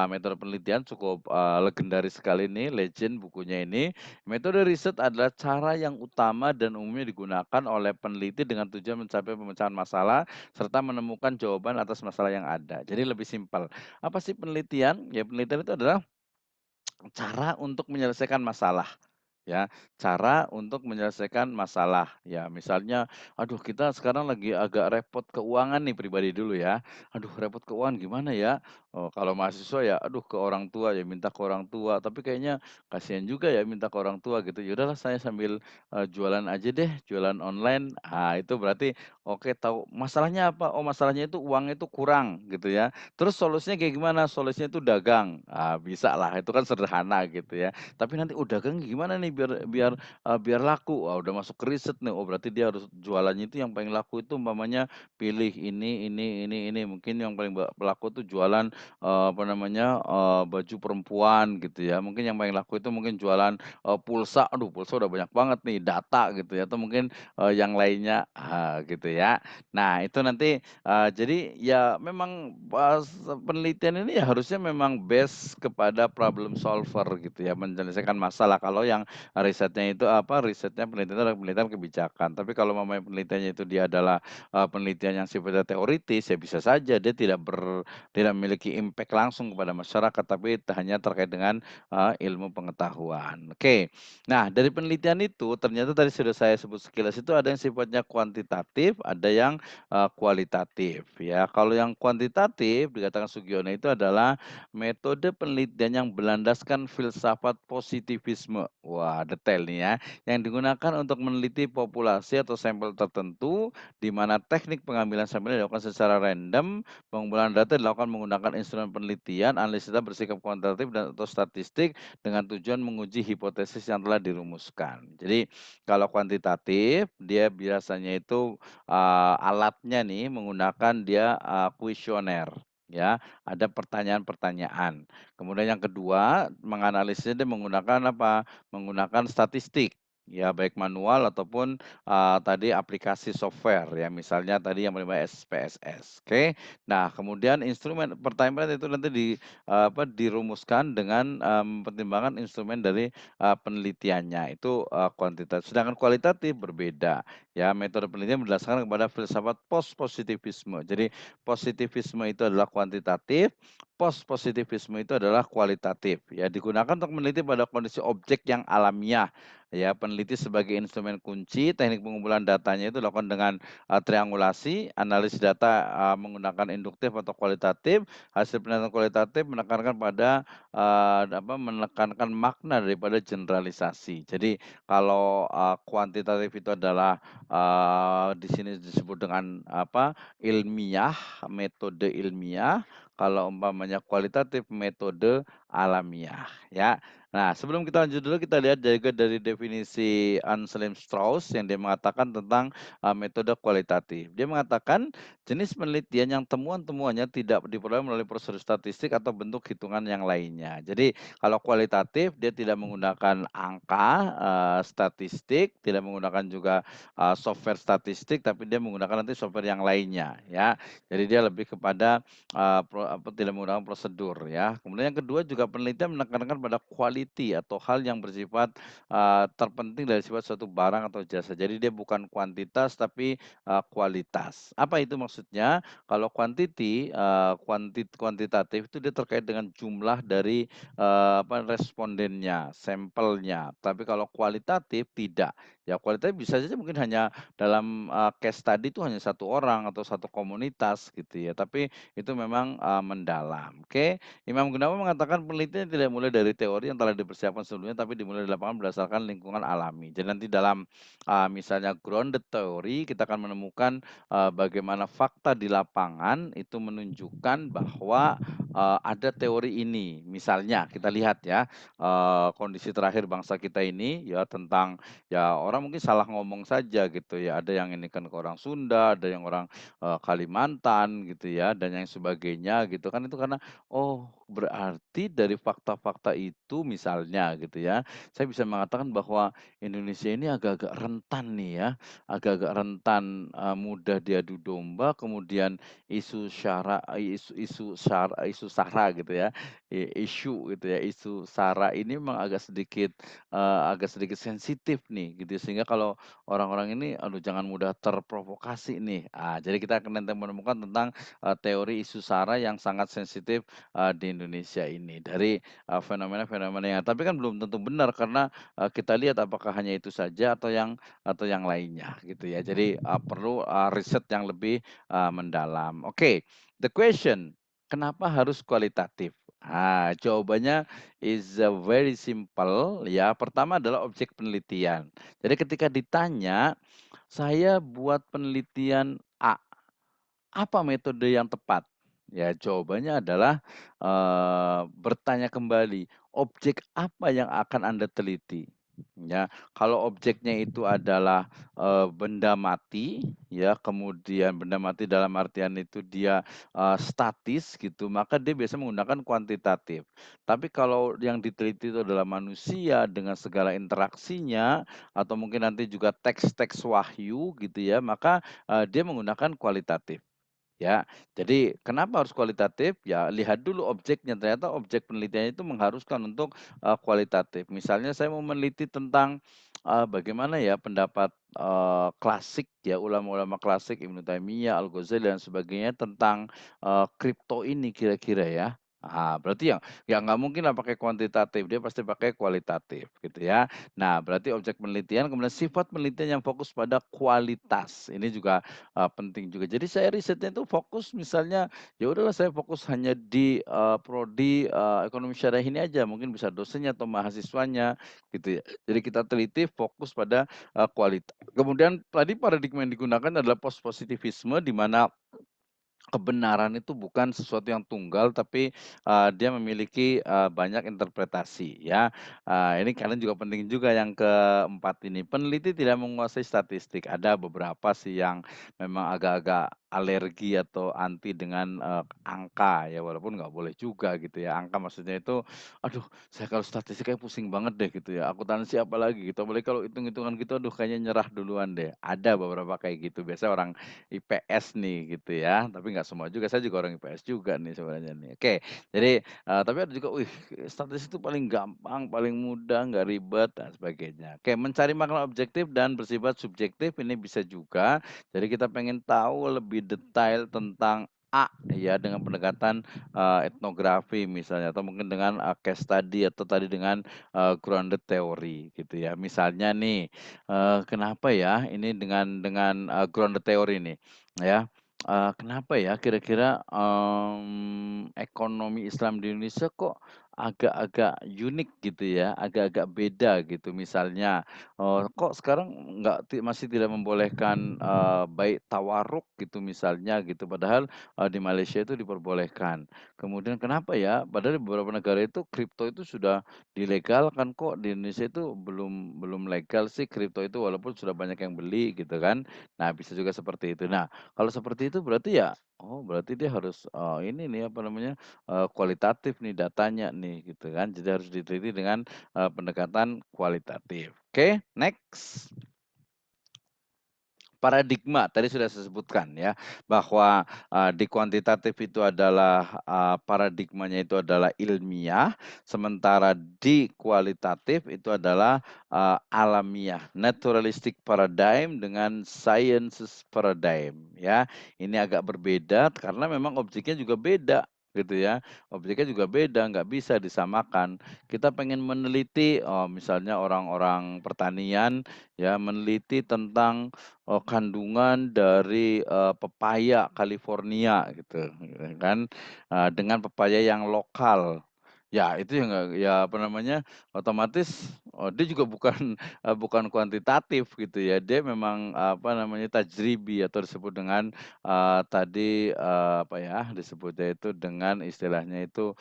metode penelitian cukup, legendaris sekali ini, legend bukunya ini. Metode riset adalah cara yang utama dan umumnya digunakan oleh peneliti dengan tujuan mencapai pemecahan masalah serta menemukan jawaban atas masalah yang ada. Jadi lebih simpel. Apa sih penelitian? Ya penelitian itu adalah cara untuk menyelesaikan masalah. Ya, cara untuk menyelesaikan masalah. Ya, misalnya, aduh kita sekarang lagi agak repot keuangan nih pribadi dulu ya. Aduh repot keuangan gimana ya? Oh, kalau mahasiswa ya, aduh ke orang tua ya minta ke orang tua. Tapi kayaknya kasihan juga ya minta ke orang tua gitu. Ya udahlah saya sambil jualan aja deh, jualan online. Ah, itu berarti oke tahu masalahnya apa? Oh, masalahnya itu uangnya itu kurang gitu ya. Terus solusinya kayak gimana? Solusinya itu dagang. Ah, bisa lah. Itu kan sederhana gitu ya. Tapi nanti, "Oh dagang gimana nih biar biar, biar laku?" Wah udah masuk ke riset nih, oh berarti dia harus jualannya itu yang paling laku itu umpamanya pilih ini. Mungkin yang paling laku itu jualan, apa namanya, baju perempuan gitu ya. Mungkin yang paling laku itu mungkin jualan, pulsa, aduh pulsa udah banyak banget nih, data gitu ya, atau mungkin, yang lainnya, gitu ya. Nah itu nanti, jadi ya memang pas penelitian ini ya harusnya memang base kepada problem solver gitu ya, menyelesaikan masalah. Kalau yang risetnya itu apa, risetnya penelitian adalah penelitian kebijakan. Tapi kalau mamanya penelitiannya itu dia adalah, penelitian yang sifatnya teoritis, ya bisa saja dia tidak memiliki impact langsung kepada masyarakat, tapi hanya terkait dengan, ilmu pengetahuan. Oke. Nah, dari penelitian itu ternyata tadi sudah saya sebut sekilas itu ada yang sifatnya kuantitatif, ada yang kualitatif ya. Kalau yang kuantitatif dikatakan Sugiono itu adalah metode penelitian yang berlandaskan filsafat positivisme. Wah, detail nih ya. Yang digunakan untuk meneliti populasi atau sampel tertentu di mana teknik pengambilan sampel dilakukan secara random, pengumpulan data dilakukan menggunakan instrumen penelitian, analisis data bersifat kuantitatif dan atau statistik dengan tujuan menguji hipotesis yang telah dirumuskan. Jadi kalau kuantitatif dia biasanya itu alatnya nih menggunakan dia, kuesioner, ya, ada pertanyaan-pertanyaan. Kemudian yang kedua, menganalisisnya dia menggunakan apa, menggunakan statistik, ya baik manual ataupun, tadi aplikasi software ya, misalnya tadi yang bernama SPSS, oke. Nah, kemudian instrumen pertanyaan itu nanti dirumuskan dengan, mempertimbangkan instrumen dari, penelitiannya, itu, kuantitatif. Sedangkan kualitatif berbeda. Ya, metode penelitian berdasarkan kepada filsafat positivisme. Jadi, positivisme itu adalah kuantitatif, positivisme itu adalah kualitatif. Ya, digunakan untuk meneliti pada kondisi objek yang alamiah. Ya, peneliti sebagai instrumen kunci, teknik pengumpulan datanya itu dilakukan dengan triangulasi, analisis data menggunakan induktif atau kualitatif. Hasil penelitian kualitatif menekankan pada menekankan makna daripada generalisasi. Jadi, kalau kuantitatif itu adalah di sini disebut dengan apa, ilmiah, metode ilmiah, kalau umpamanya kualitatif metode alamiah, ya. Nah, sebelum kita lanjut dulu kita lihat juga dari definisi Anselm Strauss yang dia mengatakan tentang, metode kualitatif. Dia mengatakan, jenis penelitian yang temuan-temuannya tidak diperoleh melalui prosedur statistik atau bentuk hitungan yang lainnya. Jadi, kalau kualitatif dia tidak menggunakan angka, statistik, tidak menggunakan juga software statistik, tapi dia menggunakan nanti software yang lainnya ya. Jadi dia lebih kepada, tidak menggunakan prosedur ya. Kemudian yang kedua juga penelitian menekankan pada quality atau hal yang bersifat, terpenting dari sifat suatu barang atau jasa. Jadi dia bukan kuantitas tapi, kualitas. Apa itu maksudnya? Kalau kuantitatif itu dia terkait dengan jumlah dari, respondennya, sampelnya. Tapi kalau kualitatif tidak. Ya kualitas bisa saja mungkin hanya dalam, case study itu hanya satu orang atau satu komunitas gitu ya, tapi itu memang, mendalam, oke. Imam Gunawan mengatakan penelitian tidak mulai dari teori yang telah dipersiapkan sebelumnya, tapi dimulai di lapangan berdasarkan lingkungan alami. Jadi nanti dalam, misalnya grounded theory, kita akan menemukan, bagaimana fakta di lapangan itu menunjukkan bahwa, ada teori ini. Misalnya kita lihat ya, kondisi terakhir bangsa kita ini ya tentang ya orang mungkin salah ngomong saja gitu ya, ada yang ini kan ke orang Sunda, ada yang orang, Kalimantan gitu ya, dan yang sebagainya gitu kan, itu karena, oh berarti dari fakta-fakta itu misalnya gitu ya, saya bisa mengatakan bahwa Indonesia ini agak-agak rentan nih ya, agak-agak rentan, mudah diadu domba, kemudian isu SARA gitu ya, isu gitu ya, isu SARA ini memang agak sedikit sensitif nih gitu, sehingga kalau orang-orang ini aduh jangan mudah terprovokasi nih. Jadi kita akan nanti menemukan tentang, teori isu SARA yang sangat sensitif, di Indonesia ini dari, fenomena-fenomena yang tapi kan belum tentu benar karena, kita lihat apakah hanya itu saja atau yang lainnya gitu ya. Jadi, perlu, riset yang lebih, mendalam. Oke, the question, kenapa harus kualitatif? Jawabannya is, very simple ya. Pertama adalah objek penelitian. Jadi ketika ditanya, "Saya buat penelitian A, apa metode yang tepat?" Ya jawabannya adalah, bertanya kembali, objek apa yang akan Anda teliti? Ya, kalau objeknya itu adalah, benda mati, ya, kemudian benda mati dalam artian itu dia, statis gitu, maka dia biasanya menggunakan kuantitatif. Tapi kalau yang diteliti itu adalah manusia dengan segala interaksinya, atau mungkin nanti juga teks-teks wahyu gitu ya, maka, dia menggunakan kualitatif. Ya, jadi kenapa harus kualitatif? Ya lihat dulu objeknya, ternyata objek penelitiannya itu mengharuskan untuk, kualitatif. Misalnya saya mau meneliti tentang, bagaimana ya pendapat, klasik ya, ulama-ulama klasik Ibnu Taimiyah, Al-Ghazali dan sebagainya tentang, kripto ini kira-kira ya. Berarti ya nggak mungkin lah pakai kuantitatif, dia pasti pakai kualitatif gitu ya. Nah berarti objek penelitian, kemudian sifat penelitian yang fokus pada kualitas, ini juga penting juga. Jadi saya risetnya itu fokus misalnya, ya udahlah saya fokus hanya di, prodi, ekonomi syariah ini aja, mungkin bisa dosennya atau mahasiswanya gitu ya. Jadi kita teliti fokus pada, kualitas. Kemudian tadi paradigma yang digunakan adalah positivisme di mana kebenaran itu bukan sesuatu yang tunggal, tapi, dia memiliki, banyak interpretasi ya. Ini kalian juga penting juga yang keempat ini, peneliti tidak menguasai statistik. Ada beberapa sih yang memang agak-agak alergi atau anti dengan, angka ya, walaupun nggak boleh juga gitu ya. Angka maksudnya itu, aduh saya kalau statistik kayak pusing banget deh gitu ya, akuntansi apalagi gitu, apalagi kalau hitung-hitungan gitu, aduh kayaknya nyerah duluan deh. Ada beberapa kayak gitu, biasanya orang IPS nih gitu ya, tapi nggak semua juga, saya juga orang IPS juga nih sebenarnya nih. Oke, jadi, tapi ada juga, wih statistik itu paling gampang, paling mudah, nggak ribet dan sebagainya. Oke, mencari makna objektif dan bersifat subjektif ini bisa juga, jadi kita pengen tahu lebih detail tentang A ya dengan pendekatan, etnografi misalnya atau mungkin dengan, case study atau tadi dengan, grounded theory gitu ya. Misalnya nih, kenapa ya ini dengan grounded theory nih, ya, kenapa ya kira-kira, ekonomi Islam di Indonesia kok agak-agak unik gitu ya, agak-agak beda gitu. Misalnya, kok sekarang masih tidak membolehkan, baik tawaruk gitu misalnya gitu, padahal, di Malaysia itu diperbolehkan. Kemudian kenapa ya, padahal di beberapa negara itu kripto itu sudah dilegalkan, kok di Indonesia itu belum belum legal sih kripto itu walaupun sudah banyak yang beli gitu kan. Nah bisa juga seperti itu. Nah kalau seperti itu berarti ya, oh berarti dia harus, ini nih apa namanya, kualitatif nih datanya nih gitu kan. Jadi harus diteliti dengan, pendekatan kualitatif. Oke, next. Paradigma, tadi sudah saya sebutkan ya, bahwa, di kuantitatif itu adalah, paradigmanya itu adalah ilmiah, sementara di kualitatif itu adalah, alamiah, naturalistic paradigm dengan sciences paradigm ya. Ini agak berbeda karena memang objeknya juga beda gitu ya, objeknya juga beda, nggak bisa disamakan. Kita pengen meneliti, misalnya orang-orang pertanian ya, meneliti tentang kandungan dari, pepaya California gitu, kan, dengan pepaya yang lokal. Ya itu yang nggak ya apa namanya, otomatis, dia juga bukan, bukan kuantitatif gitu ya. Dia memang apa namanya, tajribi atau disebut dengan, tadi, apa ya, disebutnya itu dengan istilahnya itu,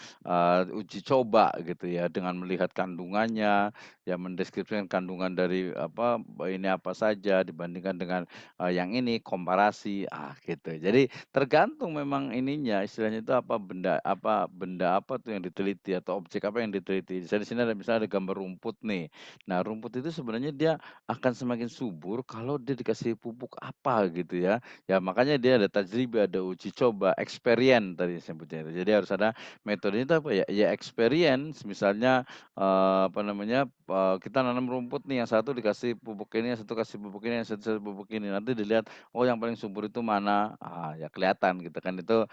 uji coba gitu ya, dengan melihat kandungannya, ya mendeskripsikan kandungan dari apa, ini apa saja dibandingkan dengan, yang ini, komparasi, gitu. Jadi tergantung memang ininya, istilahnya itu benda apa tuh yang diteliti atau objek apa yang diteliti. Saya di sini ada misalnya ada gambar rumput nih. Nah, rumput itu sebenarnya dia akan semakin subur kalau dia dikasih pupuk apa gitu ya. Ya makanya dia ada tajriba, ada uji coba, experience tadi sebutnya itu. Jadi harus ada metodenya itu apa ya, ya experience misalnya, apa namanya, kita nanam rumput nih, yang satu dikasih pupuk ini, yang satu kasih pupuk ini, yang satu pupuk ini. Nanti dilihat oh yang paling subur itu mana? Ya kelihatan gitu kan itu,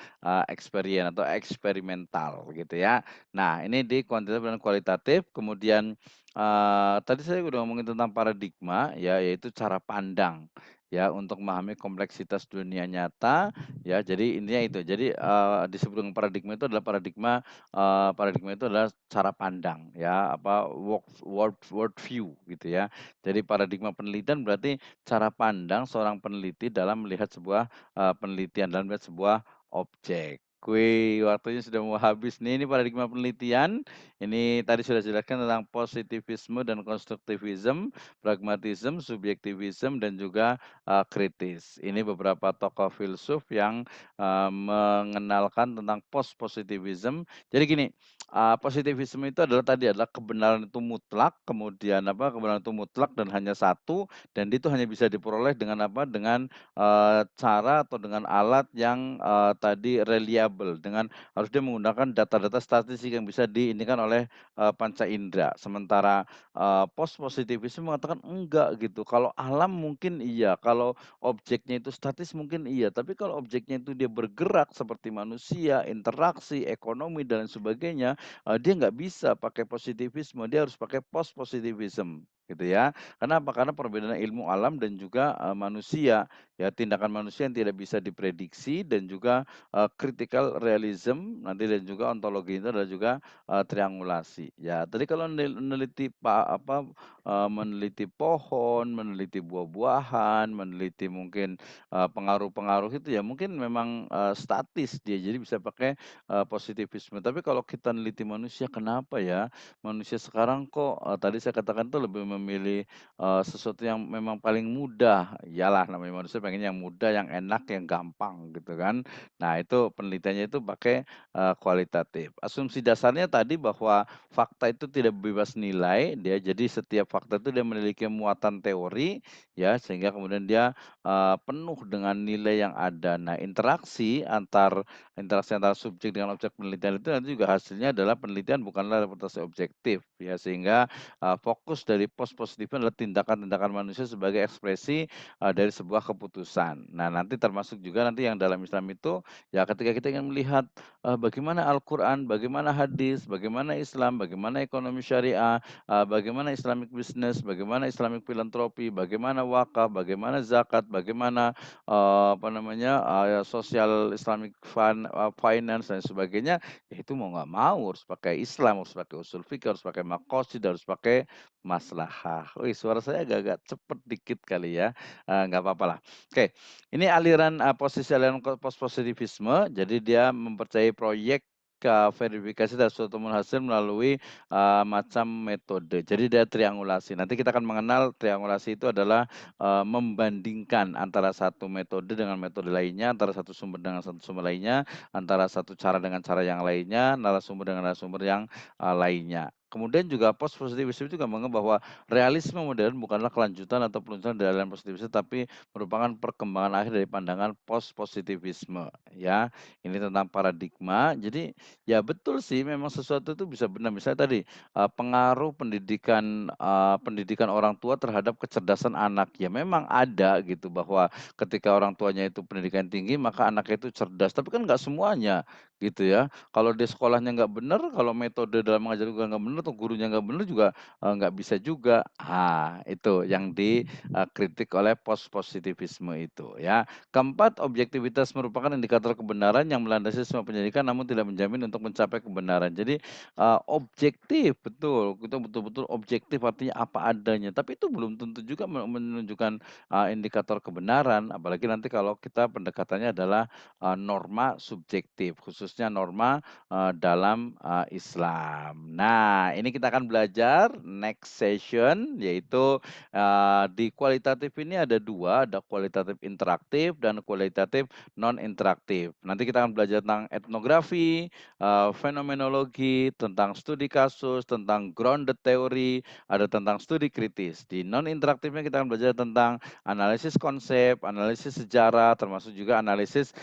experience atau eksperimental gitu ya. Nah ini di kuantitatif dan kualitatif kemudian, tadi saya udah ngomongin tentang paradigma ya, yaitu cara pandang ya untuk memahami kompleksitas dunia nyata ya. Jadi intinya itu. Jadi, disebut dengan paradigma itu adalah paradigma itu adalah cara pandang ya, apa world view gitu ya. Jadi paradigma penelitian berarti cara pandang seorang peneliti dalam melihat sebuah, penelitian, dalam melihat sebuah objek. Wih, waktunya sudah mau habis nih, ini paradigma penelitian. Ini tadi sudah dijelaskan tentang positivisme dan konstruktivisme, pragmatisme, subjektivisme, dan juga, kritis. Ini beberapa tokoh filsuf yang, mengenalkan tentang post-positivism. Jadi gini, positivisme itu adalah kebenaran itu mutlak, kemudian apa, kebenaran itu mutlak dan hanya satu, dan itu hanya bisa diperoleh dengan apa, dengan, cara atau dengan alat yang, tadi reliable, dengan harus dia menggunakan data-data statistik yang bisa diinikan oleh, panca indera. Sementara, post positivisme mengatakan enggak gitu, kalau alam mungkin iya, kalau objeknya itu statis mungkin iya, tapi kalau objeknya itu dia bergerak seperti manusia, interaksi, ekonomi, dan lain sebagainya, dia nggak bisa pakai positivisme, dia harus pakai post positivism gitu ya. Kenapa? Karena perbedaan ilmu alam dan juga, manusia. Ya, tindakan manusia yang tidak bisa diprediksi dan juga, critical realism nanti dan juga ontologi itu adalah juga, triangulasi. Ya, tadi kalau meneliti meneliti pohon, meneliti buah-buahan, meneliti mungkin, pengaruh-pengaruh itu ya mungkin memang, statis dia, jadi bisa pakai, positivisme. Tapi kalau kita neliti manusia, kenapa ya manusia sekarang kok, tadi saya katakan tuh lebih memilih, sesuatu yang memang paling mudah. Iyalah namanya manusia pengen yang mudah, yang enak, yang gampang gitu kan. Nah itu penelitiannya itu pakai, kualitatif. Asumsi dasarnya tadi bahwa fakta itu tidak bebas nilai, dia jadi setiap fakta itu dia memiliki muatan teori ya, sehingga kemudian dia, penuh dengan nilai yang ada. Nah interaksi antara subjek dengan objek penelitian itu nanti juga hasilnya adalah penelitian bukanlah representasi objektif ya, sehingga, fokus dari post positif adalah tindakan-tindakan manusia sebagai ekspresi, dari sebuah keputusan. Nah, nanti termasuk juga nanti yang dalam Islam itu, ya ketika kita ingin melihat, bagaimana Al-Quran, bagaimana hadis, bagaimana Islam, bagaimana ekonomi syariah, bagaimana Islamic business, bagaimana Islamic filantropi, bagaimana wakaf, bagaimana zakat, bagaimana, apa namanya, sosial Islamic finance dan sebagainya, ya itu mau nggak mau harus pakai Islam, harus pakai usul fikih, harus pakai maqasid, harus pakai maslahah. Wih, suara saya agak-agak cepet dikit kali ya, nggak apa-apalah. Oke, ini aliran, posisi aliran post positivisme, jadi dia mempercayai proyek, verifikasi dari suatu temuan hasil melalui, macam metode. Jadi dia triangulasi. Nanti kita akan mengenal triangulasi itu adalah, membandingkan antara satu metode dengan metode lainnya, antara satu sumber dengan satu sumber lainnya, antara satu cara dengan cara yang lainnya, narasumber dengan narasumber yang, lainnya. Kemudian juga post positivisme juga menganggap bahwa realisme modern bukanlah kelanjutan atau peluncuran dari aliran positivisme, tapi merupakan perkembangan akhir dari pandangan post positivisme, ya. Ini tentang paradigma. Jadi, ya betul sih memang sesuatu itu bisa benar. Misalnya tadi, pengaruh pendidikan orang tua terhadap kecerdasan anak. Ya memang ada gitu bahwa ketika orang tuanya itu pendidikan tinggi, maka anaknya itu cerdas, tapi kan nggak semuanya. gitu ya. Kalau di sekolahnya nggak bener, kalau metode dalam mengajar juga nggak bener, atau gurunya nggak bener juga, nggak bisa juga. Itu yang dikritik oleh positivisme itu ya. Keempat, objektivitas merupakan indikator kebenaran yang melandasi semua pendidikan namun tidak menjamin untuk mencapai kebenaran. Jadi, objektif, betul, kita betul-betul objektif artinya apa adanya, tapi itu belum tentu juga menunjukkan, indikator kebenaran, apalagi nanti kalau kita pendekatannya adalah norma subjektif, khususnya norma, dalam, Islam. Nah, ini kita akan belajar next session, yaitu, di kualitatif ini ada 2, ada kualitatif interaktif dan kualitatif non interaktif. Nanti kita akan belajar tentang etnografi, fenomenologi, tentang studi kasus, tentang grounded theory, ada tentang studi kritis. Di non interaktifnya kita akan belajar tentang analisis konsep, analisis sejarah, termasuk juga analisis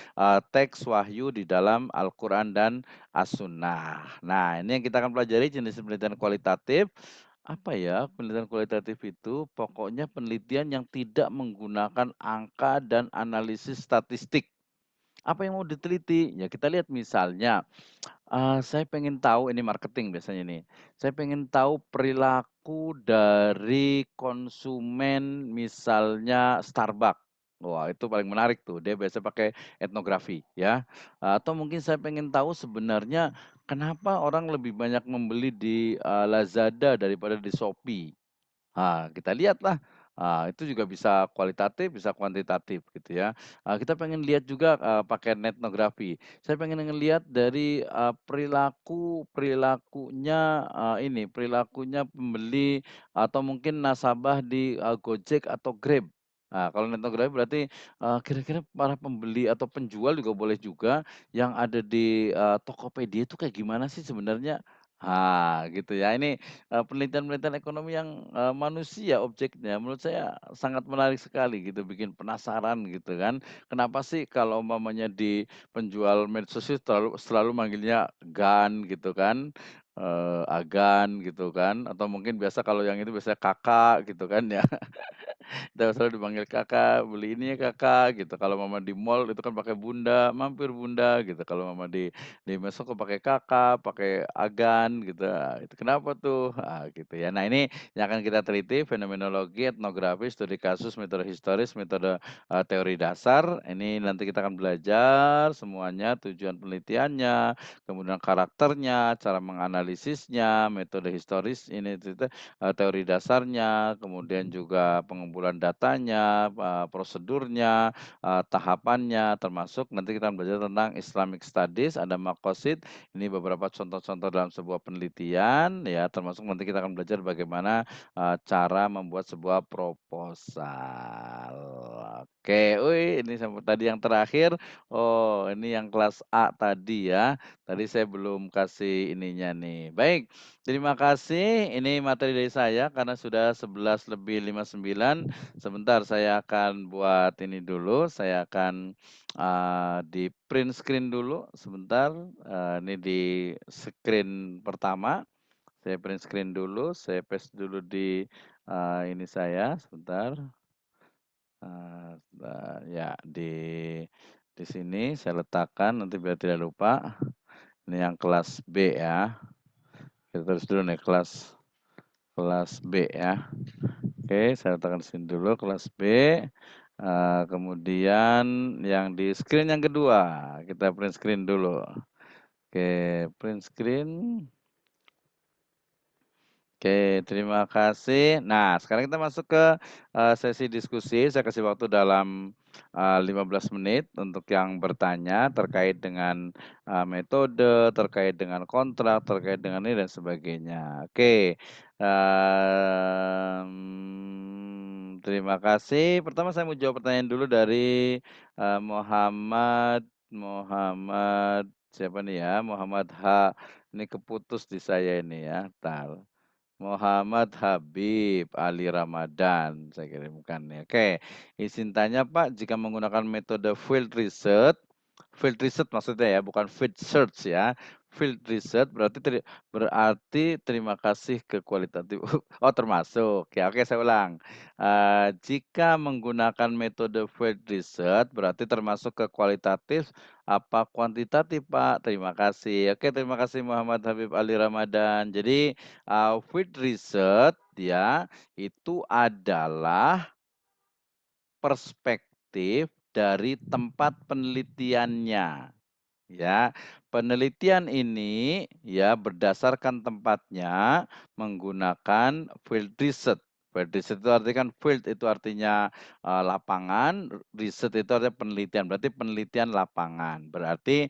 teks wahyu di dalam Al-Quran dan As-Sunnah. Nah, ini yang kita akan pelajari jenis penelitian kualitatif. Apa ya penelitian kualitatif itu? Pokoknya penelitian yang tidak menggunakan angka dan analisis statistik. Apa yang mau diteliti? Ya kita lihat misalnya, saya pengen tahu ini marketing biasanya nih, saya pengen tahu perilaku dari konsumen misalnya Starbucks. Wah, itu paling menarik tuh, dia biasa pakai etnografi ya. Atau mungkin saya pengen tahu sebenarnya kenapa orang lebih banyak membeli di, Lazada daripada di Shopee. Kita lihatlah, itu juga bisa kualitatif, bisa kuantitatif gitu ya. Kita pengen lihat juga, pakai etnografi. Saya pengen ngelihat dari, perilakunya pembeli atau mungkin nasabah di, Gojek atau Grab. Kalau etnografi berarti, kira-kira para pembeli atau penjual juga boleh juga, yang ada di, Tokopedia itu kayak gimana sih sebenarnya? Gitu ya. Ini penelitian-penelitian ekonomi yang, manusia objeknya menurut saya sangat menarik sekali gitu, bikin penasaran gitu kan. Kenapa sih kalau umpamanya di penjual medsos itu selalu manggilnya Gan gitu kan, Agan gitu kan, atau mungkin biasa kalau yang itu biasanya Kakak gitu kan ya. Kita selalu dipanggil Kakak, "Beli ini ya Kakak," gitu. Kalau mama di mall itu kan pakai Bunda, "Mampir Bunda," gitu. Kalau mama di mesok kok pakai Kakak, pakai Agan gitu. Itu kenapa tuh? Gitu ya. Nah, ini yang akan kita teliti fenomenologi, etnografi, studi kasus, metode historis, metode, teori dasar. Ini nanti kita akan belajar semuanya, tujuan penelitiannya, kemudian karakternya, cara menganalisisnya, metode historis ini teori dasarnya, kemudian juga pengumpulan datanya, prosedurnya, tahapannya, termasuk nanti kita belajar tentang Islamic Studies, ada maqasid, ini beberapa contoh-contoh dalam sebuah penelitian, ya, termasuk nanti kita akan belajar bagaimana, cara membuat sebuah proposal. Oke, wih, ini sampai tadi yang terakhir, ini yang kelas A tadi ya, tadi saya belum kasih ininya nih. Baik, terima kasih, ini materi dari saya karena sudah 11:59. Sebentar saya akan buat ini dulu, saya akan, di-print screen dulu sebentar, ini di screen pertama, saya print screen dulu, saya paste dulu di, ini saya, sebentar, ya di sini saya letakkan nanti biar tidak lupa. Ini yang kelas B ya, kita tulis dulu nih kelas kelas B ya. Oke, saya letakkan di sini dulu kelas B, kemudian yang di screen yang kedua, kita print screen dulu. Oke, print screen. Oke, terima kasih. Nah, sekarang kita masuk ke, sesi diskusi. Saya kasih waktu dalam, 15 menit untuk yang bertanya terkait dengan, metode, terkait dengan kontrak, terkait dengan ini dan sebagainya. Oke, terima kasih. Pertama saya mau jawab pertanyaan dulu dari, Muhammad Muhammad siapa nih ya? Muhammad H. Ini keputus di saya ini ya, entar. Muhammad Habib Ali Ramadan, saya kirimkan nih. Oke, izin tanya Pak, jika menggunakan metode field research, Field research maksudnya ya, bukan field search ya. Field research berarti terima kasih ke kualitatif. Oh termasuk, ya oke saya ulang. Jika menggunakan metode field research berarti termasuk ke kualitatif apa kuantitatif Pak? Terima kasih. Oke terima kasih Muhammad Habib Ali Ramadan. Jadi, field research ya, itu adalah perspektif dari tempat penelitiannya. Ya, penelitian ini ya berdasarkan tempatnya menggunakan field research. Field research itu artinya kan field itu artinya lapangan, riset itu artinya penelitian. Berarti penelitian lapangan. Berarti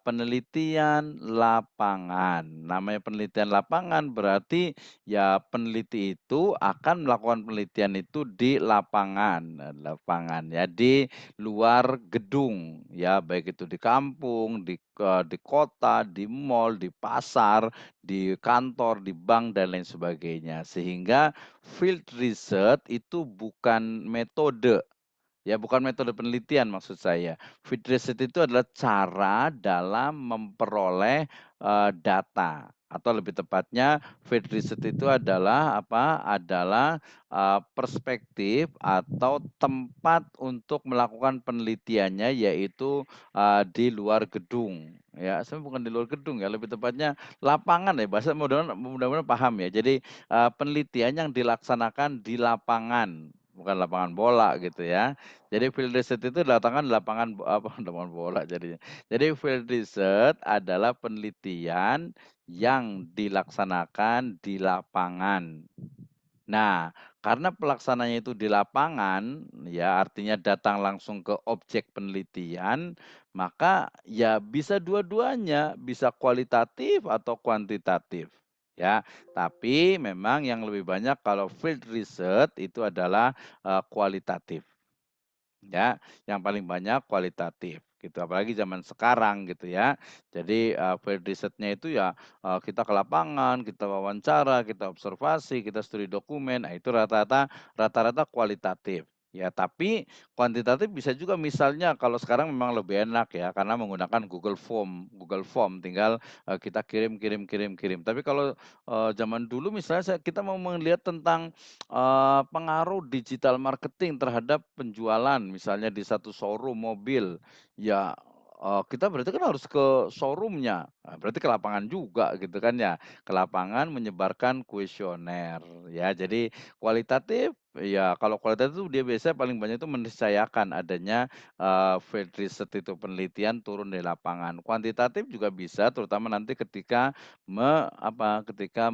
penelitian lapangan. Namanya penelitian lapangan berarti ya peneliti itu akan melakukan penelitian itu di lapangan, lapangan ya di luar gedung ya, baik itu di kampung, di kota, di mall, di pasar, di kantor, di bank dan lain sebagainya. Sehingga field research itu bukan metode. Ya, bukan metode penelitian maksud saya. Field research itu adalah cara dalam memperoleh, data atau lebih tepatnya field research itu adalah apa, adalah, perspektif atau tempat untuk melakukan penelitiannya yaitu, di luar gedung, ya. Sebenarnya bukan di luar gedung ya, lebih tepatnya lapangan ya, bahasa mudah-mudahan paham ya. Jadi, penelitian yang dilaksanakan di lapangan, bukan lapangan bola gitu ya. Jadi field research itu datangkan lapangan apa, lapangan bola jadinya. Jadi field research adalah penelitian yang dilaksanakan di lapangan. Nah, karena pelaksananya itu di lapangan, ya artinya datang langsung ke objek penelitian, maka ya bisa dua-duanya, bisa kualitatif atau kuantitatif. Ya, tapi memang yang lebih banyak kalau field research itu adalah kualitatif. Ya, yang paling banyak kualitatif gitu, apalagi zaman sekarang gitu ya. Jadi, field riset-nya itu ya, kita ke lapangan, kita wawancara, kita observasi, kita studi dokumen, nah itu rata-rata kualitatif. Ya, tapi kuantitatif bisa juga misalnya kalau sekarang memang lebih enak ya, karena menggunakan Google Form tinggal, kita kirim kirim kirim kirim. Tapi kalau, zaman dulu misalnya kita mau melihat tentang pengaruh digital marketing terhadap penjualan misalnya di satu showroom mobil, ya, kita berarti kan harus ke showroom-nya, berarti ke lapangan juga gitu kan ya, ke lapangan menyebarkan kuesioner ya. Jadi kualitatif, ya kalau kualitatif itu dia biasanya paling banyak itu meniscayakan adanya, field research itu penelitian turun di lapangan. Kuantitatif juga bisa terutama nanti ketika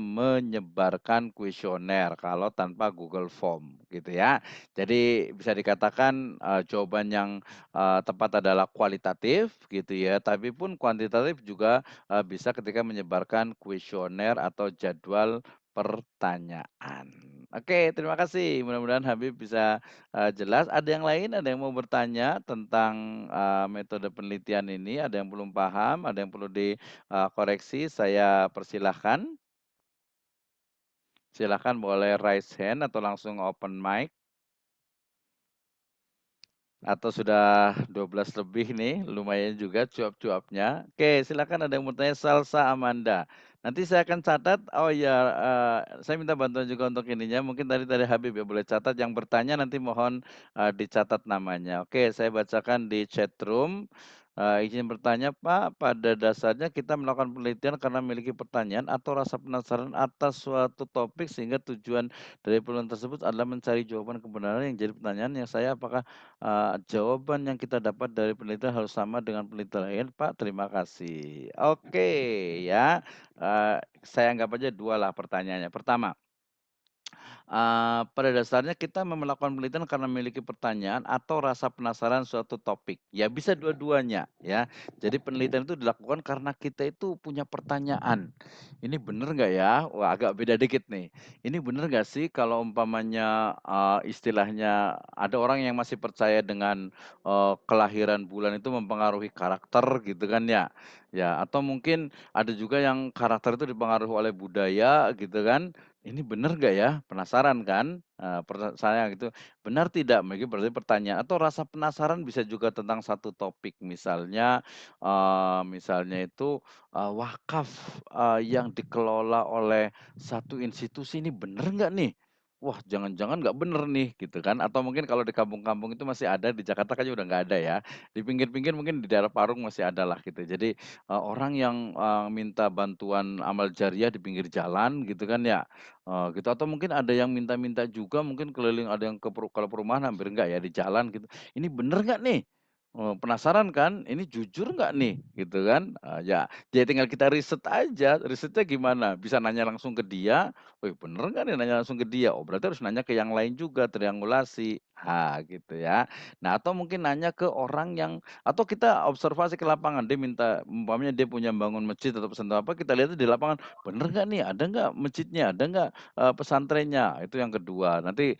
menyebarkan kuesioner kalau tanpa Google Form gitu ya. Jadi bisa dikatakan, jawaban yang, tepat adalah kualitatif gitu ya, tapi pun kuantitatif juga, bisa ketika menyebarkan kuesioner atau jadwal pertanyaan. Oke, terima kasih. Mudah-mudahan Habib bisa, jelas. Ada yang lain, ada yang mau bertanya tentang, metode penelitian ini? Ada yang belum paham, ada yang perlu koreksi, saya persilahkan. Silakan boleh raise hand atau langsung open mic. Atau sudah 12 lebih nih, lumayan juga cuap-cuapnya. Oke, silakan ada yang mau tanya, Salsa Amanda. Nanti saya akan catat, oh ya, saya minta bantuan juga untuk ininya, mungkin tadi Habib ya, boleh catat, yang bertanya nanti mohon, dicatat namanya. Oke, saya bacakan di chat room, izin bertanya Pak, pada dasarnya kita melakukan penelitian karena memiliki pertanyaan atau rasa penasaran atas suatu topik sehingga tujuan dari penelitian tersebut adalah mencari jawaban kebenaran yang jadi pertanyaan yang saya apakah jawaban yang kita dapat dari penelitian harus sama dengan penelitian lain, Pak? Terima kasih. Oke, ya, saya anggap aja 2 lah pertanyaannya. Pertama, pada dasarnya kita melakukan penelitian karena memiliki pertanyaan atau rasa penasaran suatu topik. Ya bisa dua-duanya ya. Jadi penelitian itu dilakukan karena kita itu punya pertanyaan. Ini bener nggak ya? Wah agak beda dikit nih. Ini bener nggak sih kalau umpamanya, istilahnya ada orang yang masih percaya dengan, kelahiran bulan itu mempengaruhi karakter gitu kan ya. Ya, atau mungkin ada juga yang karakter itu dipengaruhi oleh budaya gitu kan, "Ini bener nggak ya?" Penasaran kan? Saya gitu, "Benar tidak?" Mungkin berarti pertanyaan atau rasa penasaran bisa juga tentang satu topik. Misalnya itu, wakaf, yang dikelola oleh satu institusi ini bener nggak nih? Wah, jangan-jangan nggak bener nih, gitu kan. Atau mungkin kalau di kampung-kampung itu masih ada, di Jakarta kayaknya udah nggak ada ya. Di pinggir-pinggir mungkin di daerah Parung masih ada lah gitu. Jadi orang yang, minta bantuan amal jariah di pinggir jalan gitu kan ya, gitu atau mungkin ada yang minta-minta juga mungkin keliling ada yang kalau perumahan hampir enggak ya di jalan gitu, "Ini bener nggak nih?" Penasaran kan, "Ini jujur nggak nih?" Gitu kan. Ya tinggal kita riset aja, risetnya gimana? Bisa nanya langsung ke dia, "Wih bener nggak nih?" Nanya langsung ke dia, oh berarti harus nanya ke yang lain juga, triangulasi. Gitu ya. Nah atau mungkin nanya ke orang yang atau kita observasi ke lapangan, dia minta umpamanya dia punya bangun masjid atau pesantren apa, kita lihat di lapangan, "Bener nggak nih, ada nggak masjidnya, ada nggak, pesantrennya?" Itu yang kedua. Nanti,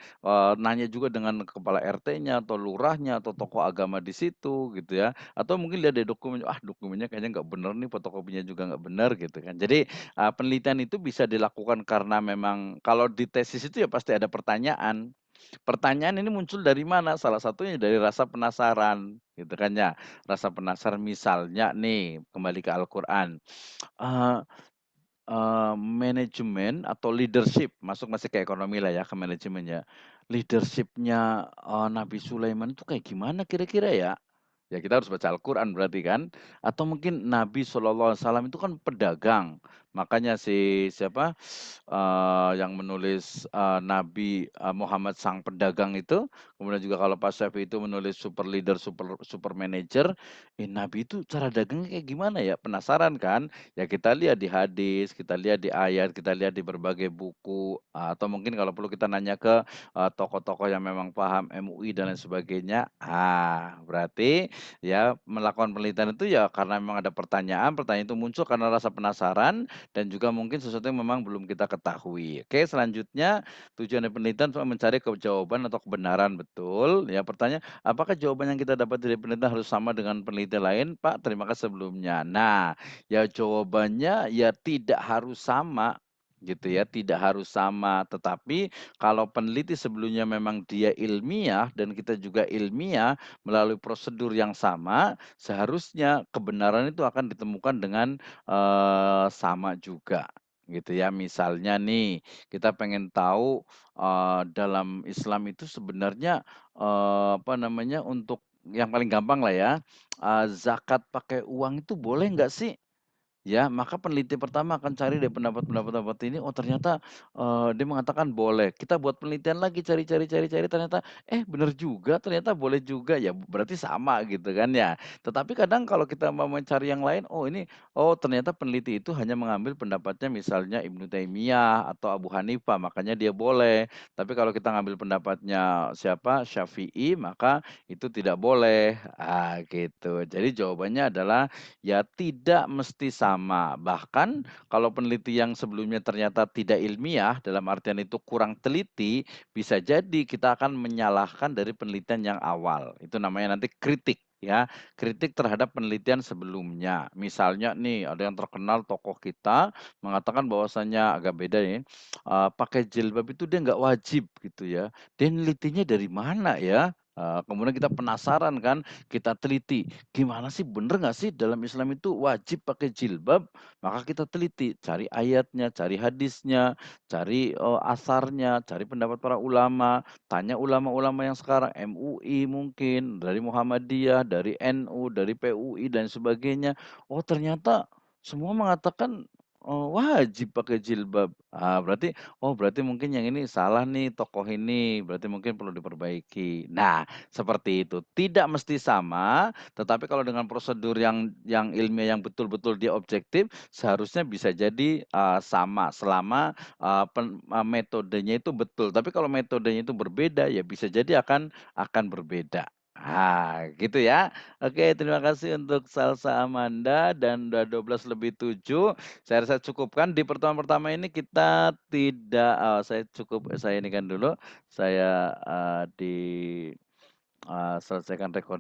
nanya juga dengan kepala RT-nya atau lurahnya atau tokoh agama di situ gitu ya, atau mungkin lihat dari dokumen, "Ah dokumennya kayaknya nggak bener nih, fotokopinya juga nggak bener," gitu kan. Jadi, penelitian itu bisa dilakukan karena memang kalau di tesis itu ya pasti ada pertanyaan. Pertanyaan ini muncul dari mana? Salah satunya dari rasa penasaran, gitu kan ya. Rasa penasaran misalnya nih, kembali ke Al-Qur'an, eee manajemen atau leadership, masih ke ekonomi lah ya, ke manajemen ya. Leadership-nya, Nabi Sulaiman itu kayak gimana kira-kira ya? Ya kita harus baca Al-Quran berarti kan? Atau mungkin Nabi SAW itu kan pedagang, makanya siapa, yang menulis, Nabi, Muhammad Sang Pedagang itu, kemudian juga kalau Pak Syafii itu menulis super leader, super super manager, Nabi itu cara dagangnya kayak gimana ya? Penasaran kan? Ya kita lihat di hadis, kita lihat di ayat, kita lihat di berbagai buku, atau mungkin kalau perlu kita nanya ke, tokoh-tokoh yang memang paham MUI dan lain sebagainya. Berarti ya melakukan penelitian itu ya karena memang ada pertanyaan, pertanyaan itu muncul karena rasa penasaran dan juga mungkin sesuatu yang memang belum kita ketahui. Oke, selanjutnya tujuan dari penelitian untuk mencari jawaban atau kebenaran, betul. Ya pertanyaan, apakah jawaban yang kita dapat dari penelitian harus sama dengan penelitian lain, Pak? Terima kasih sebelumnya. Nah, ya jawabannya ya tidak harus sama, gitu ya, tidak harus sama. Tetapi kalau peneliti sebelumnya memang dia ilmiah dan kita juga ilmiah melalui prosedur yang sama, seharusnya kebenaran itu akan ditemukan dengan, sama juga, gitu ya. Misalnya nih, kita pengen tahu, dalam Islam itu sebenarnya, apa namanya, untuk yang paling gampang lah ya, zakat pakai uang itu boleh nggak sih? Ya, maka peneliti pertama akan cari dari pendapat-pendapat ini, oh ternyata, dia mengatakan boleh. Kita buat penelitian lagi, cari, ternyata, bener juga, ternyata boleh juga, ya berarti sama gitu kan ya. Tetapi kadang kalau kita mau mencari yang lain, oh ternyata peneliti itu hanya mengambil pendapatnya misalnya Ibnu Taimiyah atau Abu Hanifah, makanya dia boleh. Tapi kalau kita ngambil pendapatnya siapa, Syafi'i, maka itu tidak boleh. Gitu. Jadi jawabannya adalah ya tidak mesti sama. Bahkan kalau peneliti yang sebelumnya ternyata tidak ilmiah, dalam artian itu kurang teliti, bisa jadi kita akan menyalahkan dari penelitian yang awal. Itu namanya nanti kritik ya, kritik terhadap penelitian sebelumnya. Misalnya nih ada yang terkenal tokoh kita mengatakan bahwasanya agak beda ya, pakai jilbab itu dia nggak wajib gitu ya. Dia nelitinya dari mana ya? Kemudian kita penasaran kan, kita teliti. Gimana sih, bener nggak sih dalam Islam itu wajib pakai jilbab? Maka kita teliti, cari ayatnya, cari hadisnya, cari, asarnya, cari pendapat para ulama, tanya ulama-ulama yang sekarang, MUI mungkin, dari Muhammadiyah, dari NU, dari PUI dan sebagainya. Oh ternyata semua mengatakan, wajib pakai jilbab. Berarti mungkin yang ini salah nih tokoh ini, berarti mungkin perlu diperbaiki. Nah, seperti itu. Tidak mesti sama, tetapi kalau dengan prosedur yang ilmiah yang betul-betul dia objektif, seharusnya bisa jadi, sama selama, metodenya itu betul. Tapi kalau metodenya itu berbeda, ya bisa jadi akan berbeda. Gitu ya. Oke, terima kasih untuk salsa Amanda dan udah 12 lebih 7. Saya rasa cukupkan di pertemuan pertama ini kita tidak saya ini kan dulu, saya, selesaikan